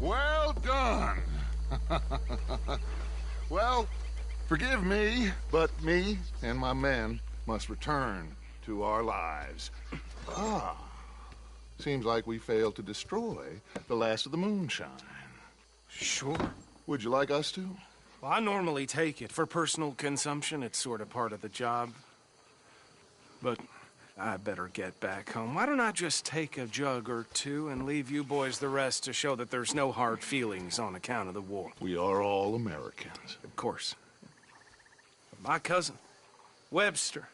Well done. Well, forgive me, but me and my men must return to our lives. Ah, seems like we failed to destroy the last of the moonshine. Sure. Would you like us to? Well, I normally take it. For personal consumption, it's sort of part of the job. But I better get back home. Why don't I just take a jug or two and leave you boys the rest to show that there's no hard feelings on account of the war? We are all Americans. Of course. My cousin, Webster,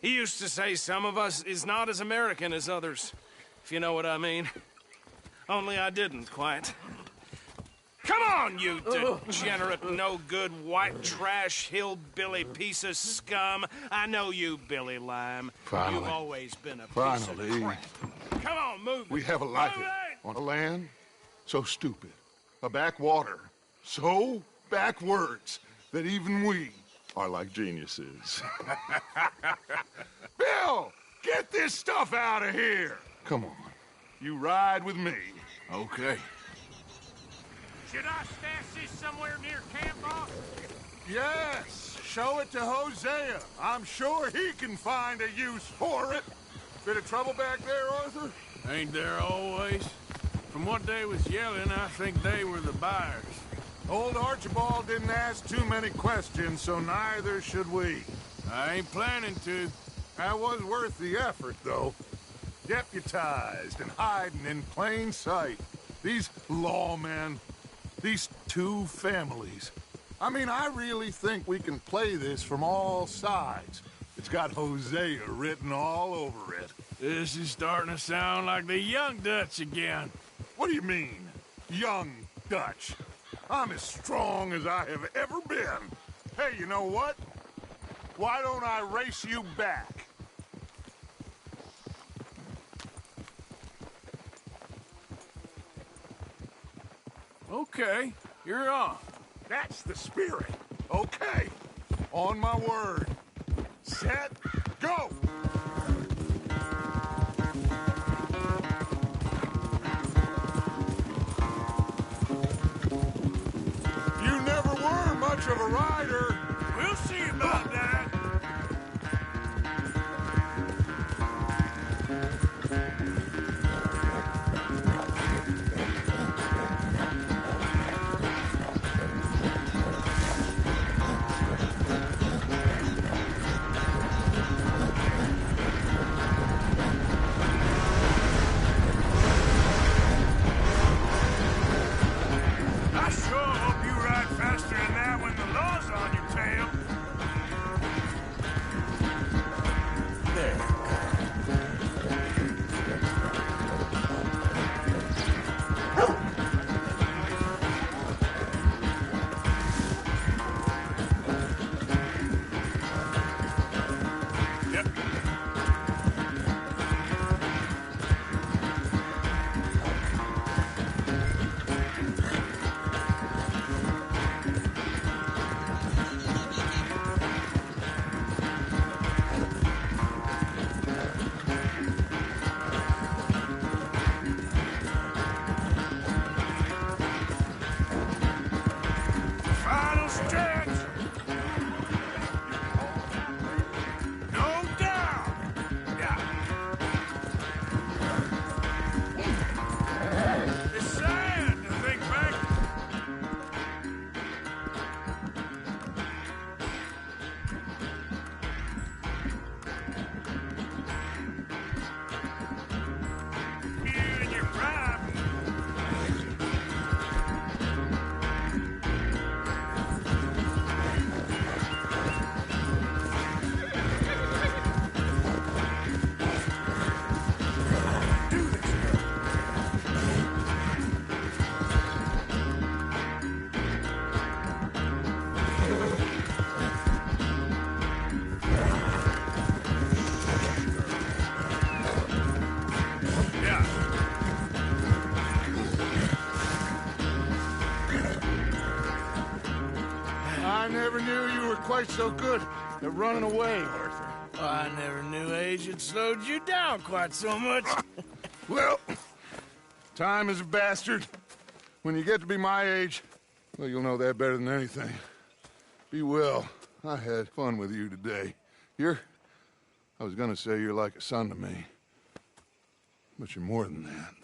he used to say some of us is not as American as others, if you know what I mean. Only I didn't quite. Come on, you degenerate, no-good, white trash, hillbilly piece of scum. I know you, Billy Lime. Finally. You've always been a piece of crap. Come on, move it. We have a life on a land so stupid, a backwater so backwards that even we are like geniuses. Bill, get this stuff out of here. Come on, you ride with me. Okay. Should I stash this somewhere near camp, boss? Yes, show it to Hosea. I'm sure he can find a use for it. Bit of trouble back there, Arthur? Ain't there always? From what they was yelling, I think they were the buyers. Old Archibald didn't ask too many questions, so neither should we. I ain't planning to. That was worth the effort, though. Deputized and hiding in plain sight. These lawmen, these two families. I mean, I really think we can play this from all sides. It's got Hosea written all over it. This is starting to sound like the Young Dutch again. What do you mean, Young Dutch? I'm as strong as I have ever been. Hey, you know what? Why don't I race you back? Okay, you're on. That's the spirit. Okay, on my word. Set, go! You never were much of a rider. We'll see about that. I sure hope you ride faster than that when the law's on your tail. Final stretch. No doubt. Yeah. It's sad to think back. You and your pride. Yeah. I never knew you were quite so good at running away, Arthur. I never knew age had slowed you down quite so much. Well, time is a bastard. When you get to be my age, well, you'll know that better than anything. Be well. I had fun with you today. I was gonna say you're like a son to me, but you're more than that.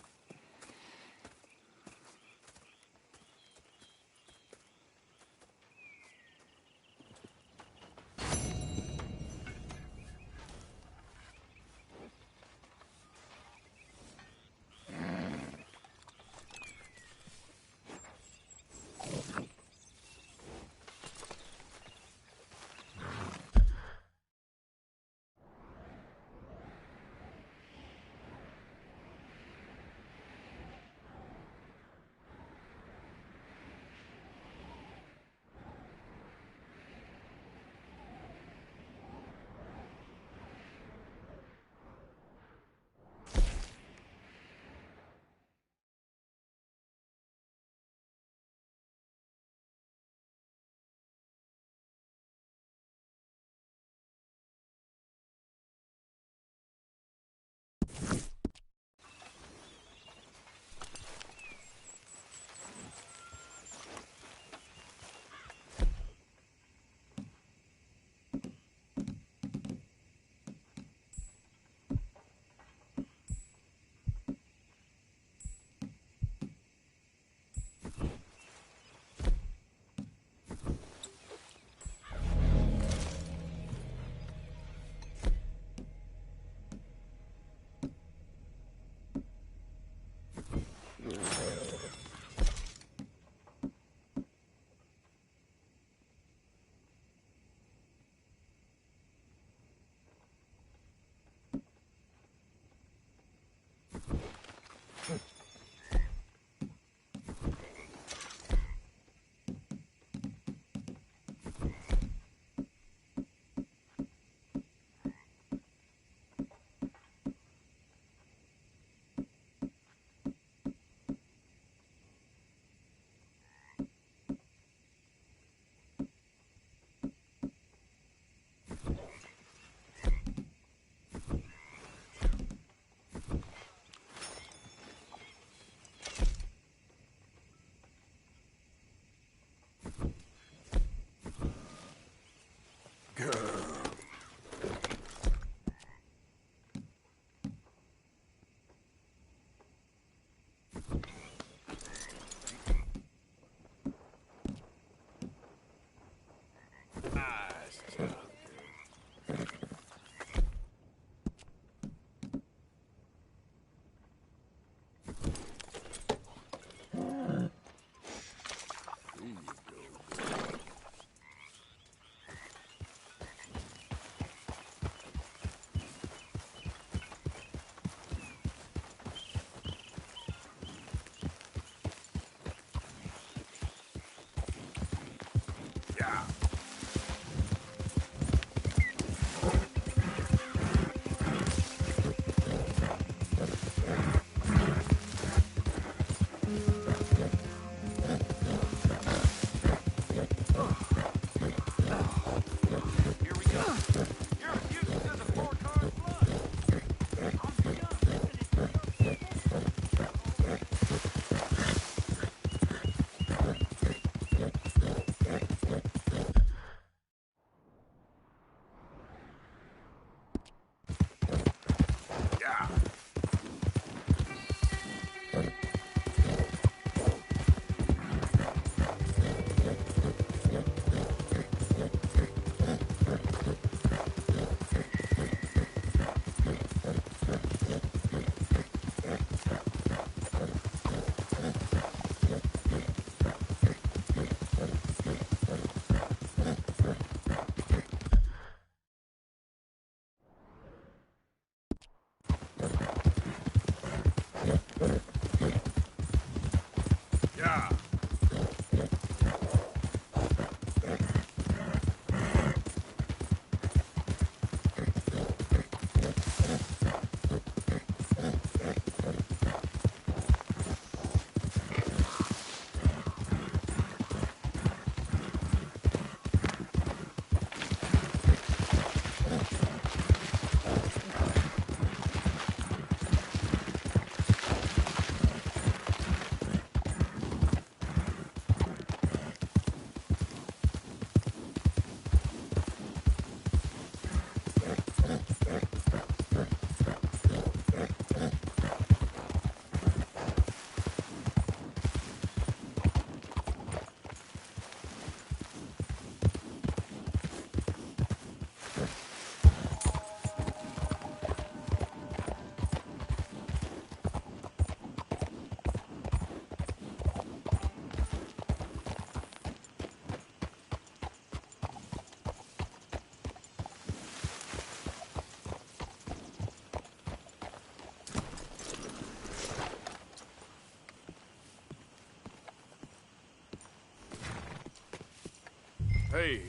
Hey,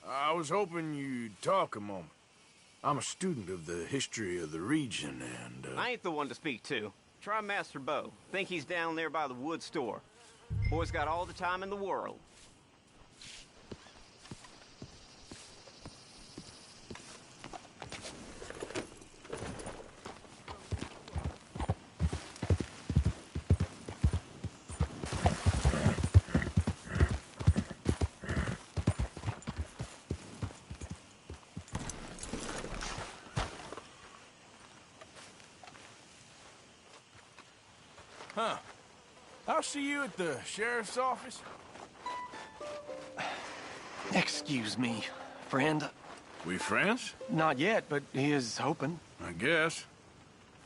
I was hoping you'd talk a moment. I'm a student of the history of the region, and, I ain't the one to speak to. Try Master Bo. Think he's down there by the wood store. Boy's got all the time in the world. Huh. I'll see you at the sheriff's office. Excuse me, friend. We friends? Not yet, but he is hoping. I guess.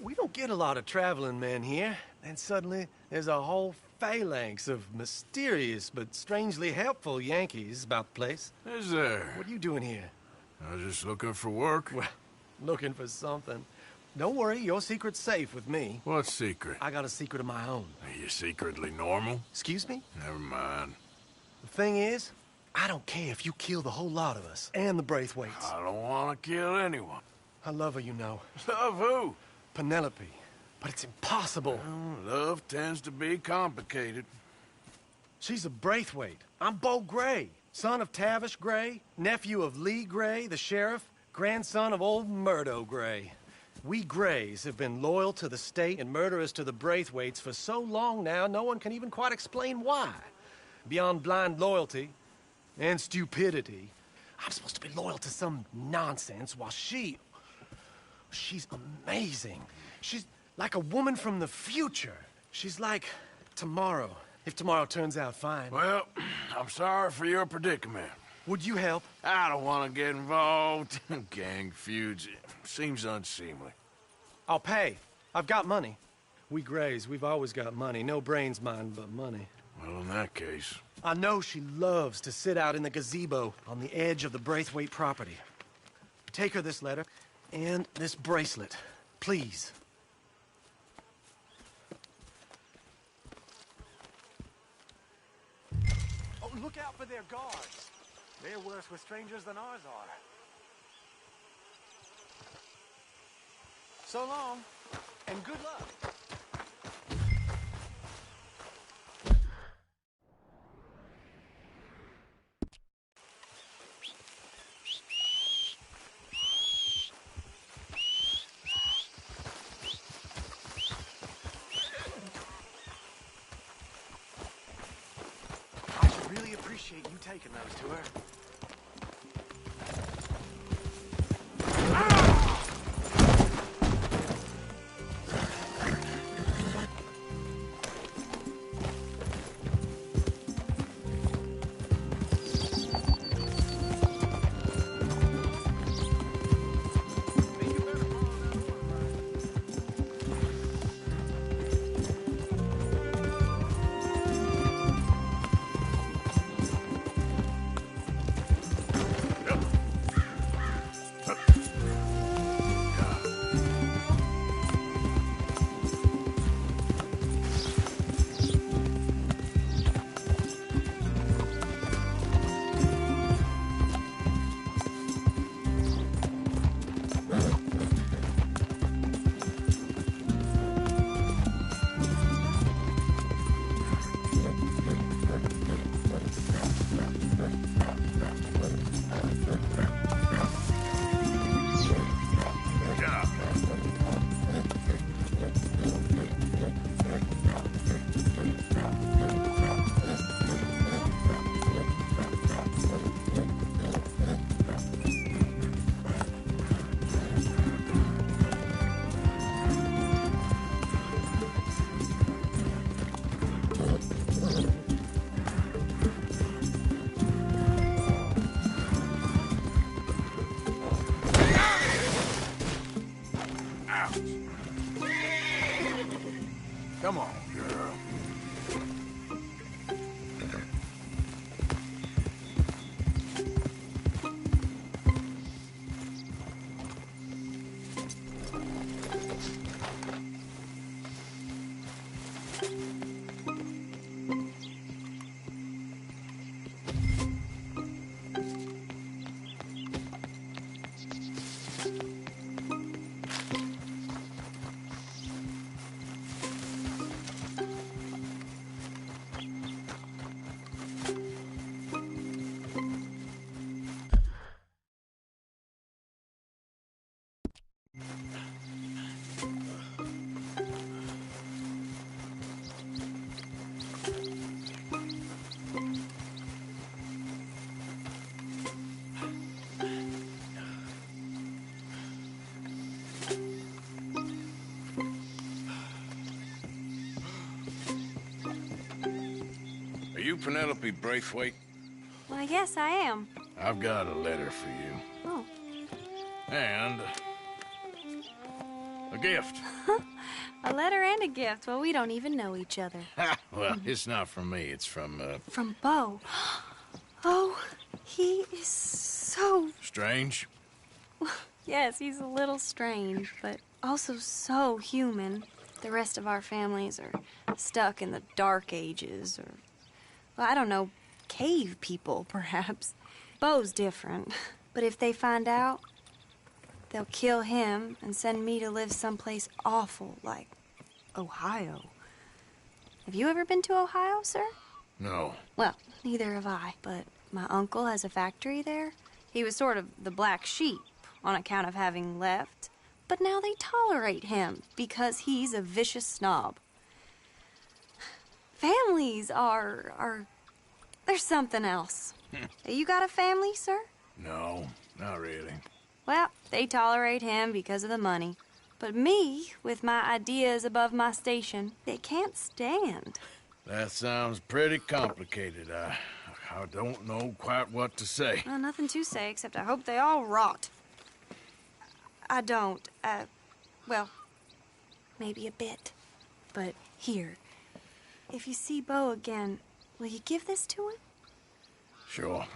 We don't get a lot of traveling men here, and suddenly there's a whole phalanx of mysterious but strangely helpful Yankees about the place. Is there? What are you doing here? I was just looking for work. Well, looking for something. Don't worry, your secret's safe with me. What secret? I got a secret of my own. Are you secretly normal? Excuse me? Never mind. The thing is, I don't care if you kill the whole lot of us, and the Braithwaites. I don't want to kill anyone. I love her, you know. Love who? Penelope. But it's impossible. Well, love tends to be complicated. She's a Braithwaite. I'm Bo Gray, son of Tavish Gray, nephew of Lee Gray, the sheriff, grandson of old Murdo Gray. We Grays have been loyal to the state and murderous to the Braithwaites for so long now, no one can even quite explain why. Beyond blind loyalty and stupidity, I'm supposed to be loyal to some nonsense while she's amazing. She's like a woman from the future. She's like tomorrow, if tomorrow turns out fine. Well, I'm sorry for your predicament. Would you help? I don't want to get involved in gang feuds. It seems unseemly. I'll pay. I've got money. We Grays, we've always got money. No brains, mind, but money. Well, in that case... I know she loves to sit out in the gazebo on the edge of the Braithwaite property. Take her this letter and this bracelet, please. Oh, look out for their guards. They're worse with strangers than ours are. So long, and good luck. I should really appreciate you taking those to her. Come on, girl. Penelope Braithwaite? Well, yes, I am. I've got a letter for you. Oh. And a gift. A letter and a gift. Well, we don't even know each other. Well, it's not from me. It's from, From Bo. Oh, he is so... Strange? Yes, he's a little strange, but also so human. The rest of our families are stuck in the dark ages, or, well, I don't know, cave people, perhaps. Bo's different, but if they find out, they'll kill him and send me to live someplace awful, like Ohio. Have you ever been to Ohio, sir? No. Well, neither have I, but my uncle has a factory there. He was sort of the black sheep on account of having left, but now they tolerate him because he's a vicious snob. Families are there's something else. You got a family, sir? No, not really. Well, they tolerate him because of the money. But me, with my ideas above my station, they can't stand. That sounds pretty complicated. I don't know quite what to say. Well, nothing to say, except I hope they all rot. I don't. Well, maybe a bit. But here, if you see Bo again, will you give this to him? Sure.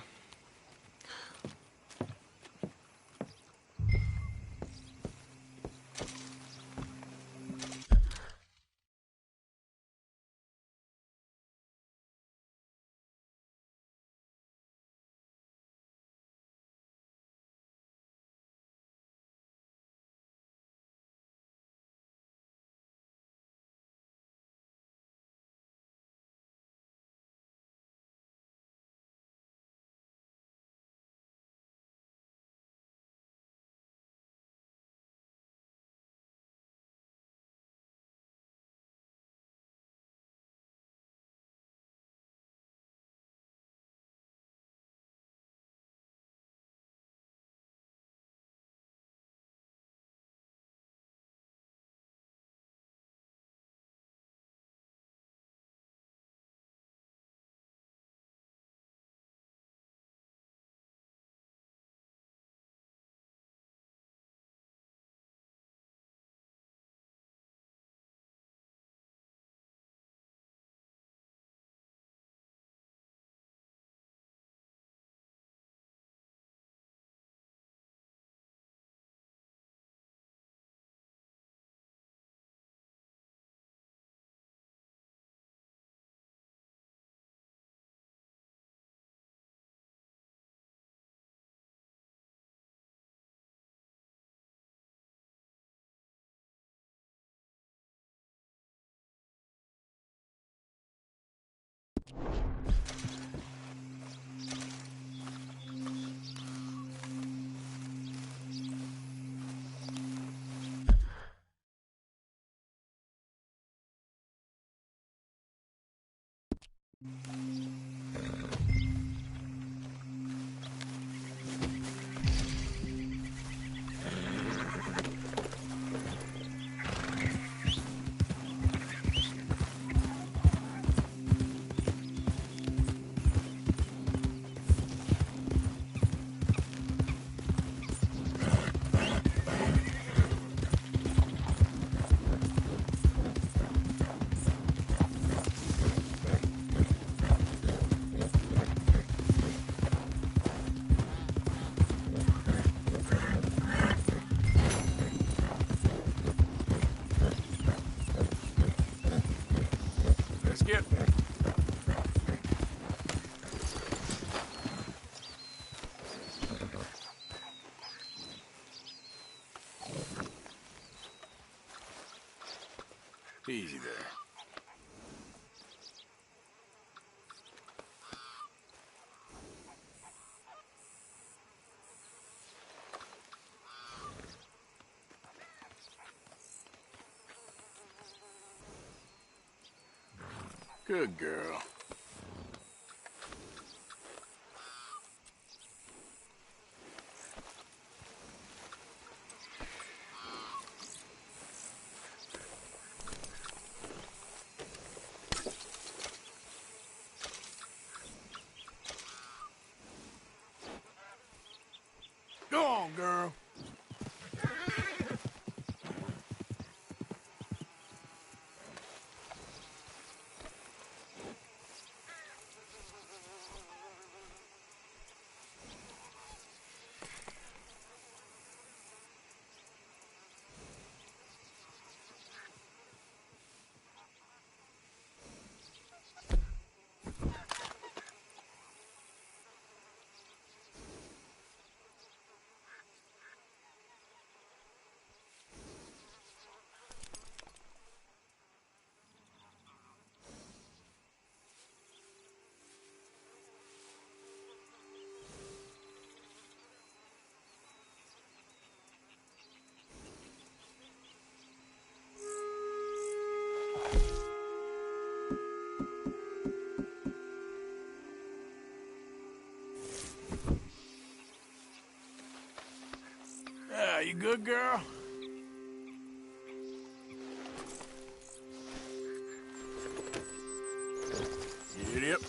Skip. Easy there. Good girl. good, girl? Yep.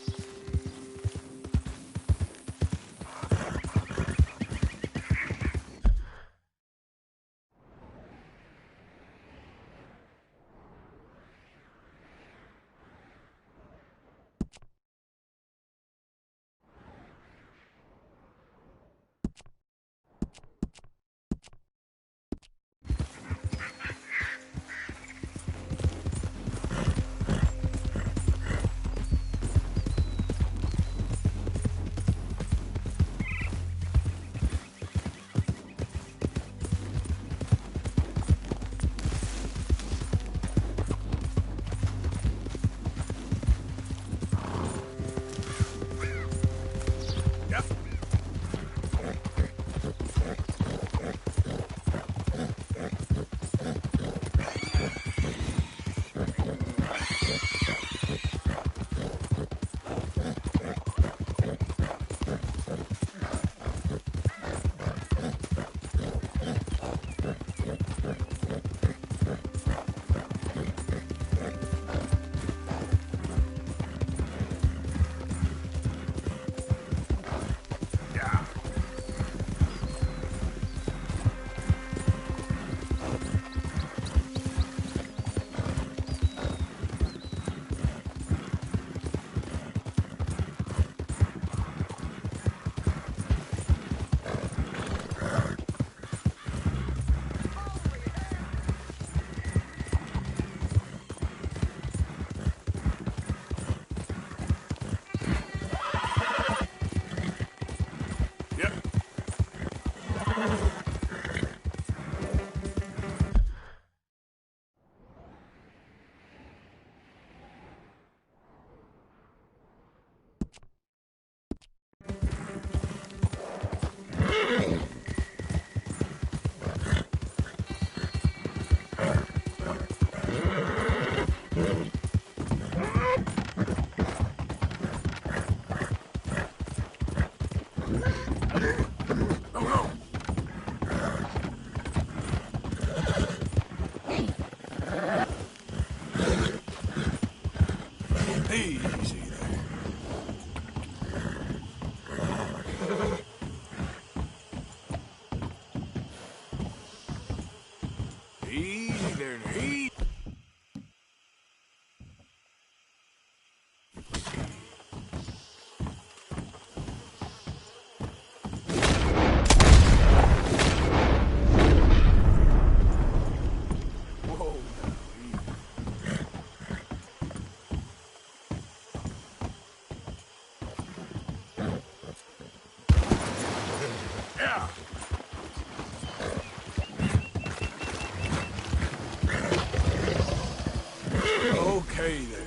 Okay, then.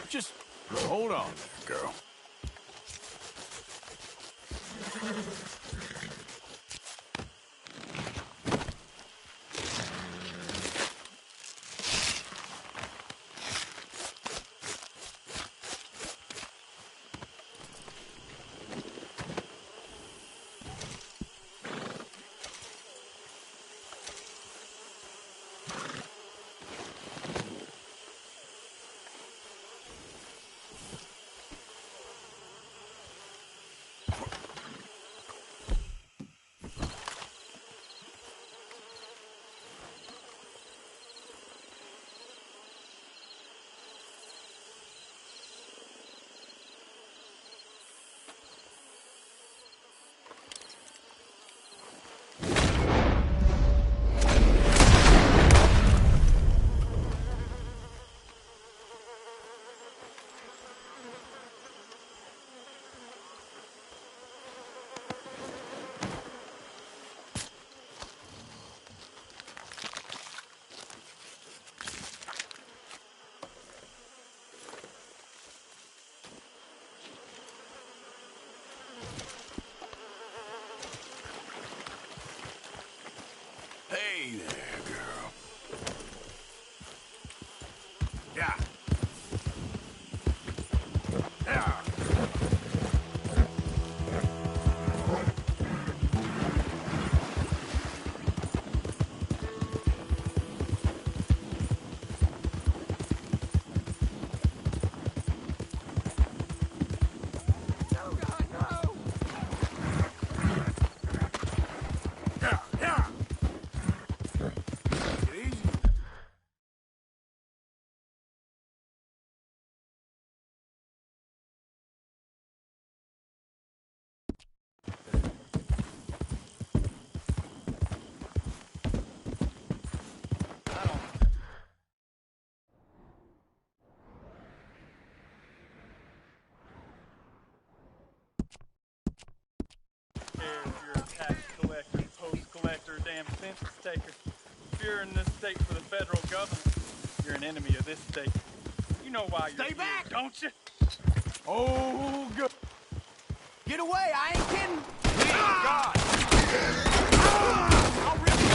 Just hold on there, girl. Yeah. Yeah. If you're a tax collector, post collector, damn census taker, if you're in this state for the federal government, you're an enemy of this state. You know why you're Stay back, here, don't you? Oh, good. Get away! I ain't kidding! God! I'll rip you!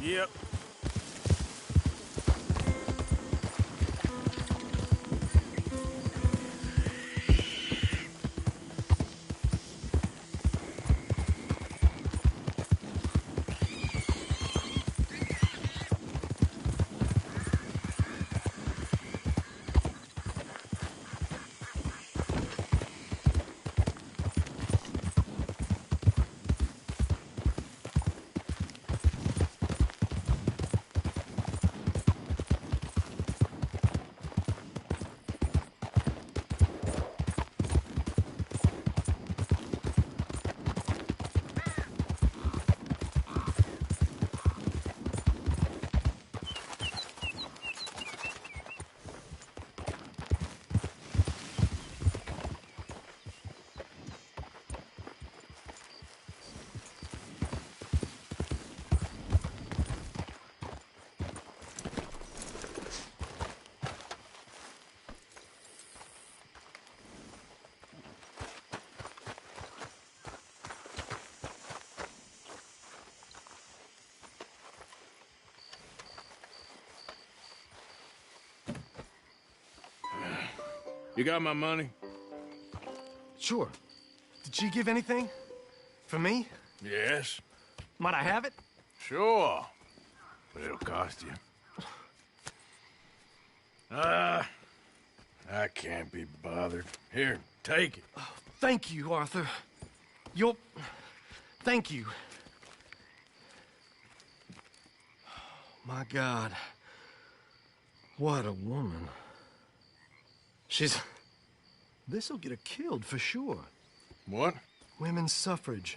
Yep. You got my money? Sure. Did she give anything? For me? Yes. Might I have it? Sure. But it'll cost you. I can't be bothered. Here, take it. Oh, thank you, Arthur. Thank you. My God. What a woman. This'll get her killed for sure. What? Women's suffrage.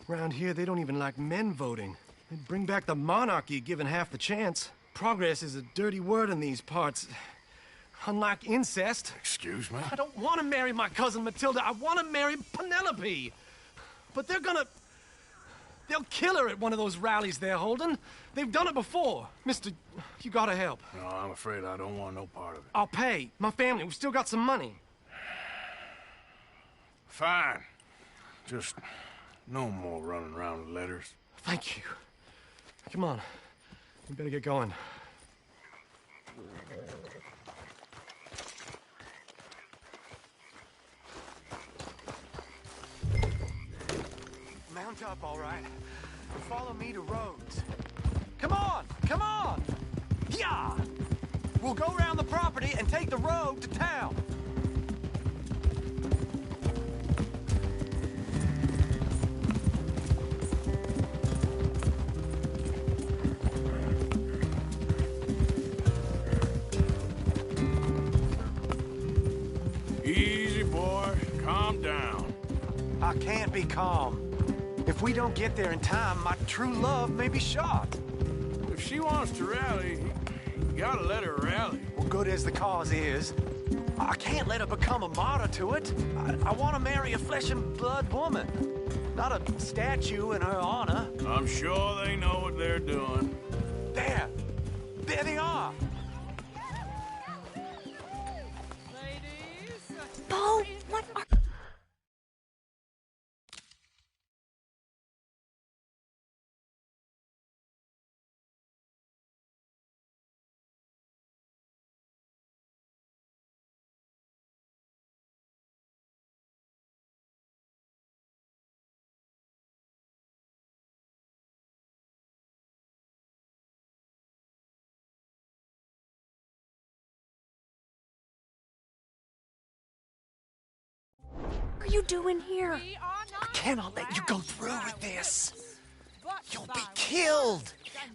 Around here, they don't even like men voting. They'd bring back the monarchy given half the chance. Progress is a dirty word in these parts. Unlike incest. Excuse me? I don't want to marry my cousin Matilda. I want to marry Penelope. But they'll kill her at one of those rallies they're holding. They've done it before. Mister, you gotta help. No, I'm afraid I don't want no part of it. I'll pay. My family, we've still got some money. Fine. Just no more running around with letters. Thank you. Come on. We better get going. mount up, all right. Follow me to Rhodes. Come on! Come on! Yeah! We'll go around the property and take the road to town. Easy, boy. Calm down. I can't be calm. If we don't get there in time, my true love may be shot. If she wants to rally, you gotta let her rally. Well, good as the cause is, I can't let her become a martyr to it. I want to marry a flesh and blood woman, not a statue in her honor. I'm sure they know what they're doing. There! There they are! Bo, what are... What are you doing here? I cannot let you go through with this. You'll be killed.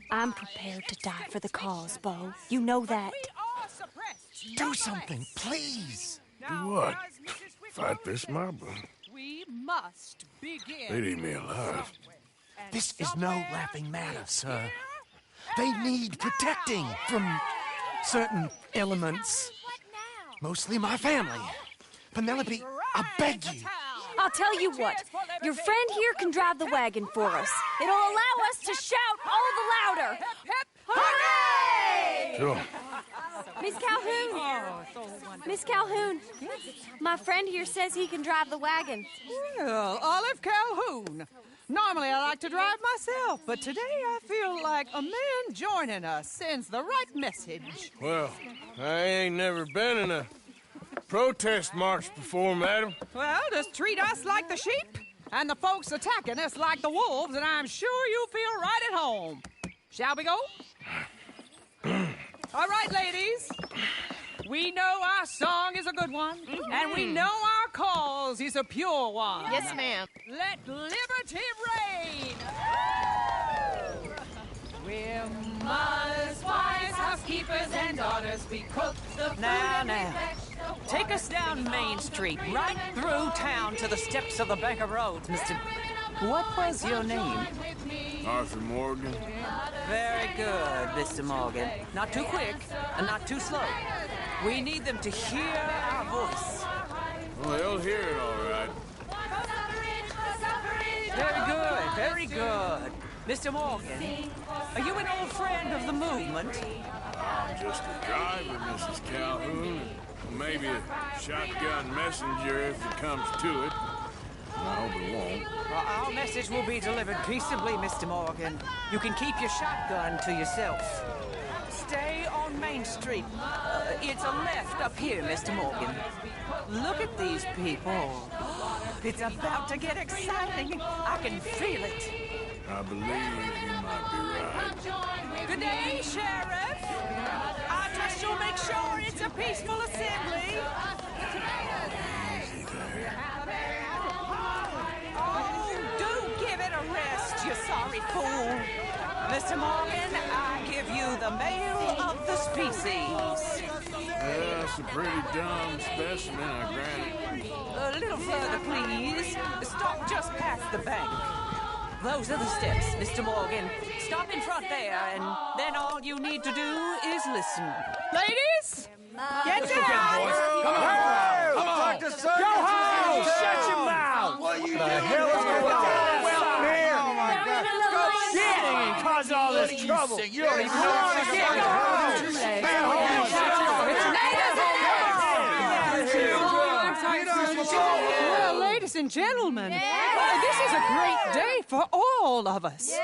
I'm prepared to die for the cause, Bo. You know that. Do something, please. Do what? Fight this mob? We must begin. They'd eat me alive. This is no laughing matter, sir. They need protecting from certain elements. Mostly my family. Penelope, I beg you. I'll tell you what. Your friend here can drive the wagon for us. It'll allow us to shout all the louder. Hooray! Sure. Miss Calhoun. Miss Calhoun. My friend here says he can drive the wagon. Well, Olive Calhoun. Normally I like to drive myself, but today I feel like a man joining us sends the right message. Well, I ain't never been in a protest march before, madam. Well, just treat us like the sheep, and the folks attacking us like the wolves, and I'm sure you feel right at home. Shall we go? All right, ladies. We know our song is a good one, and we know our cause is a pure one. Yes, ma'am. Let liberty reign! We're mothers, wives, housekeepers, and daughters. We cook the food Now. Take us down Main Street, right through town to the steps of the Bank of Rhodes, Mr. What was your name? Arthur Morgan. Very good, Mr. Morgan. Not too quick, and not too slow. We need them to hear our voice. Well, they'll hear it all right. Very good, very good. Mr. Morgan, are you an old friend of the movement? I'm just a driver, Mrs. Calhoun. Maybe a shotgun messenger if it comes to it. I hope it won't. Well, our message will be delivered peaceably, Mr. Morgan. You can keep your shotgun to yourself. Stay on Main Street. It's a left up here, Mr. Morgan. Look at these people. It's about to get exciting. I can feel it. I believe you might be right. Good day, Sheriff. I trust you'll make sure it's a peaceful assembly. Easy there. Oh, do give it a rest, you sorry fool. Mr. Morgan, I give you the male of the species. That's a pretty dumb specimen, I grant it. A little further, please. Stop just past the bank. Those are the steps, Mr. Morgan. Stop in front there, and then all you need to do is listen. Ladies, get down! Come on! Dr. Sandisk! Go home! Shut your mouth! What the hell is going on? Well, here! Oh, my God! Go shit! And cause all this trouble! You don't even know what to get! Go home! Stay Well, ladies and gentlemen, this is a great day for all of us.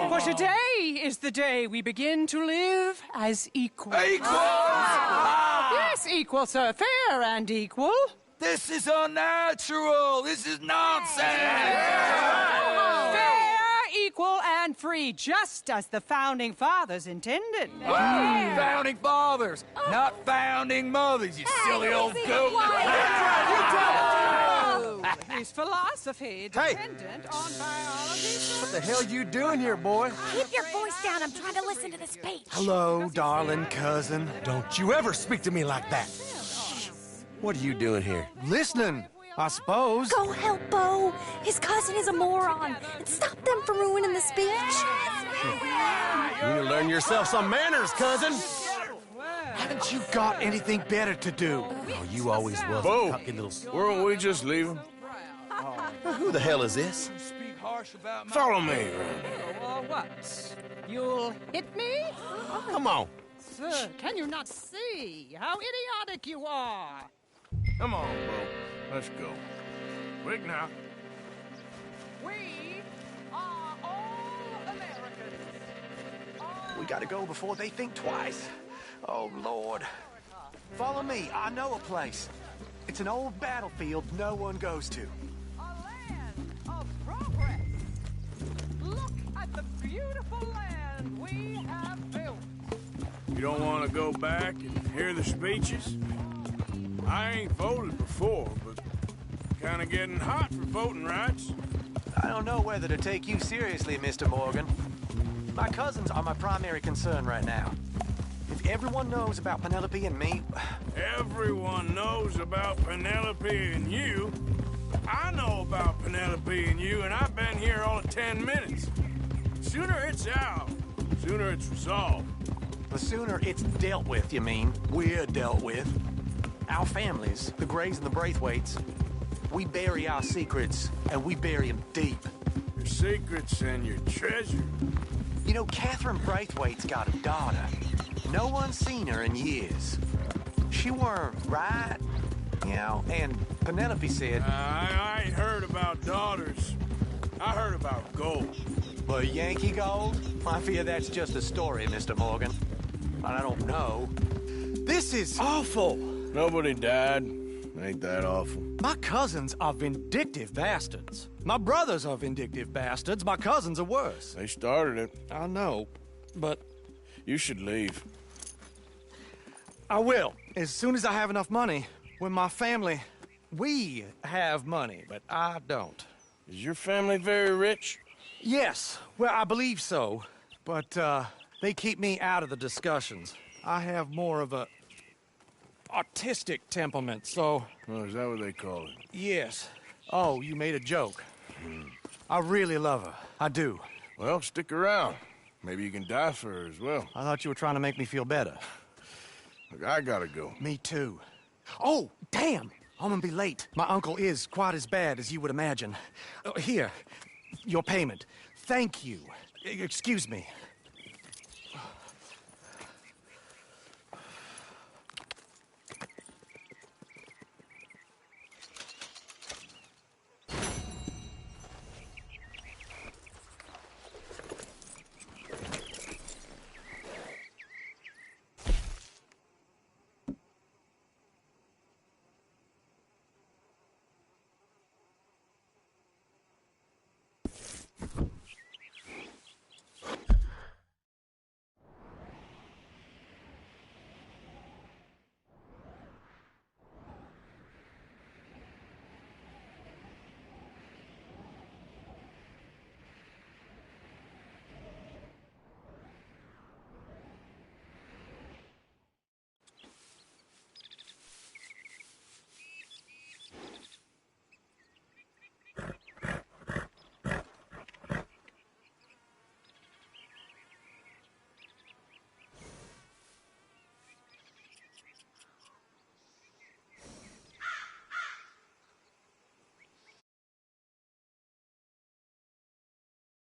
For today is the day we begin to live as equals. Equals? Yes, equal, sir. Fair and equal. This is unnatural! This is nonsense! Fair, equal, and free, just as the Founding Fathers intended. Founding Fathers, not founding mothers, you silly old goat! His philosophy dependent on biology. What the hell you doing here, boy? Keep your voice down. I'm trying to listen to the speech. Hello, darling cousin. Don't you ever speak to me like that. What are you doing here? Listening, I suppose. Go help Bo. His cousin is a moron. And stop them from ruining the speech. You need to learn yourself some manners, cousin. Haven't you got anything better to do? Oh, you always was Bo, a cocky little... weren't we just leaving? Who the hell is this? Follow me. What? You'll hit me? Come on. Sir, can you not see how idiotic you are? Come on, Bo. Let's go. Quick now. We are all Americans. We gotta go before they think twice. Oh, Lord. Follow me. I know a place. It's an old battlefield no one goes to. A land of progress. Look at the beautiful land we have built. You don't want to go back and hear the speeches? I ain't voted before, but kind of getting hot for voting rights. I don't know whether to take you seriously, Mr. Morgan. My cousins are my primary concern right now. If everyone knows about Penelope and me... Everyone knows about Penelope and you. I know about Penelope and you, and I've been here all of 10 minutes. Sooner it's out, sooner it's resolved. The sooner it's dealt with, you mean? We're dealt with. Our families, the Grays and the Braithwaites, we bury our secrets, and we bury them deep. Your secrets and your treasure. You know, Catherine Braithwaite's got a daughter. No one's seen her in years. She weren't right, you know, and Penelope said... I ain't heard about daughters. I heard about gold. But Yankee gold? I fear that's just a story, Mr. Morgan. But I don't know. This is awful. Nobody died. Ain't that awful. My cousins are vindictive bastards. My brothers are vindictive bastards. My cousins are worse. They started it. I know, but... You should leave. I will, as soon as I have enough money. When my family... We have money, but I don't. Is your family very rich? Yes, well, I believe so. But, they keep me out of the discussions. I have more of a... artistic temperament, so... Oh, is that what they call it? Yes. Oh, you made a joke. I really love her. I do. Well, stick around. Maybe you can die for her as well. I thought you were trying to make me feel better. Look, I gotta go. Me too. Oh, damn! I'm gonna be late. My uncle is quite as bad as you would imagine. Here, your payment. Thank you. Excuse me.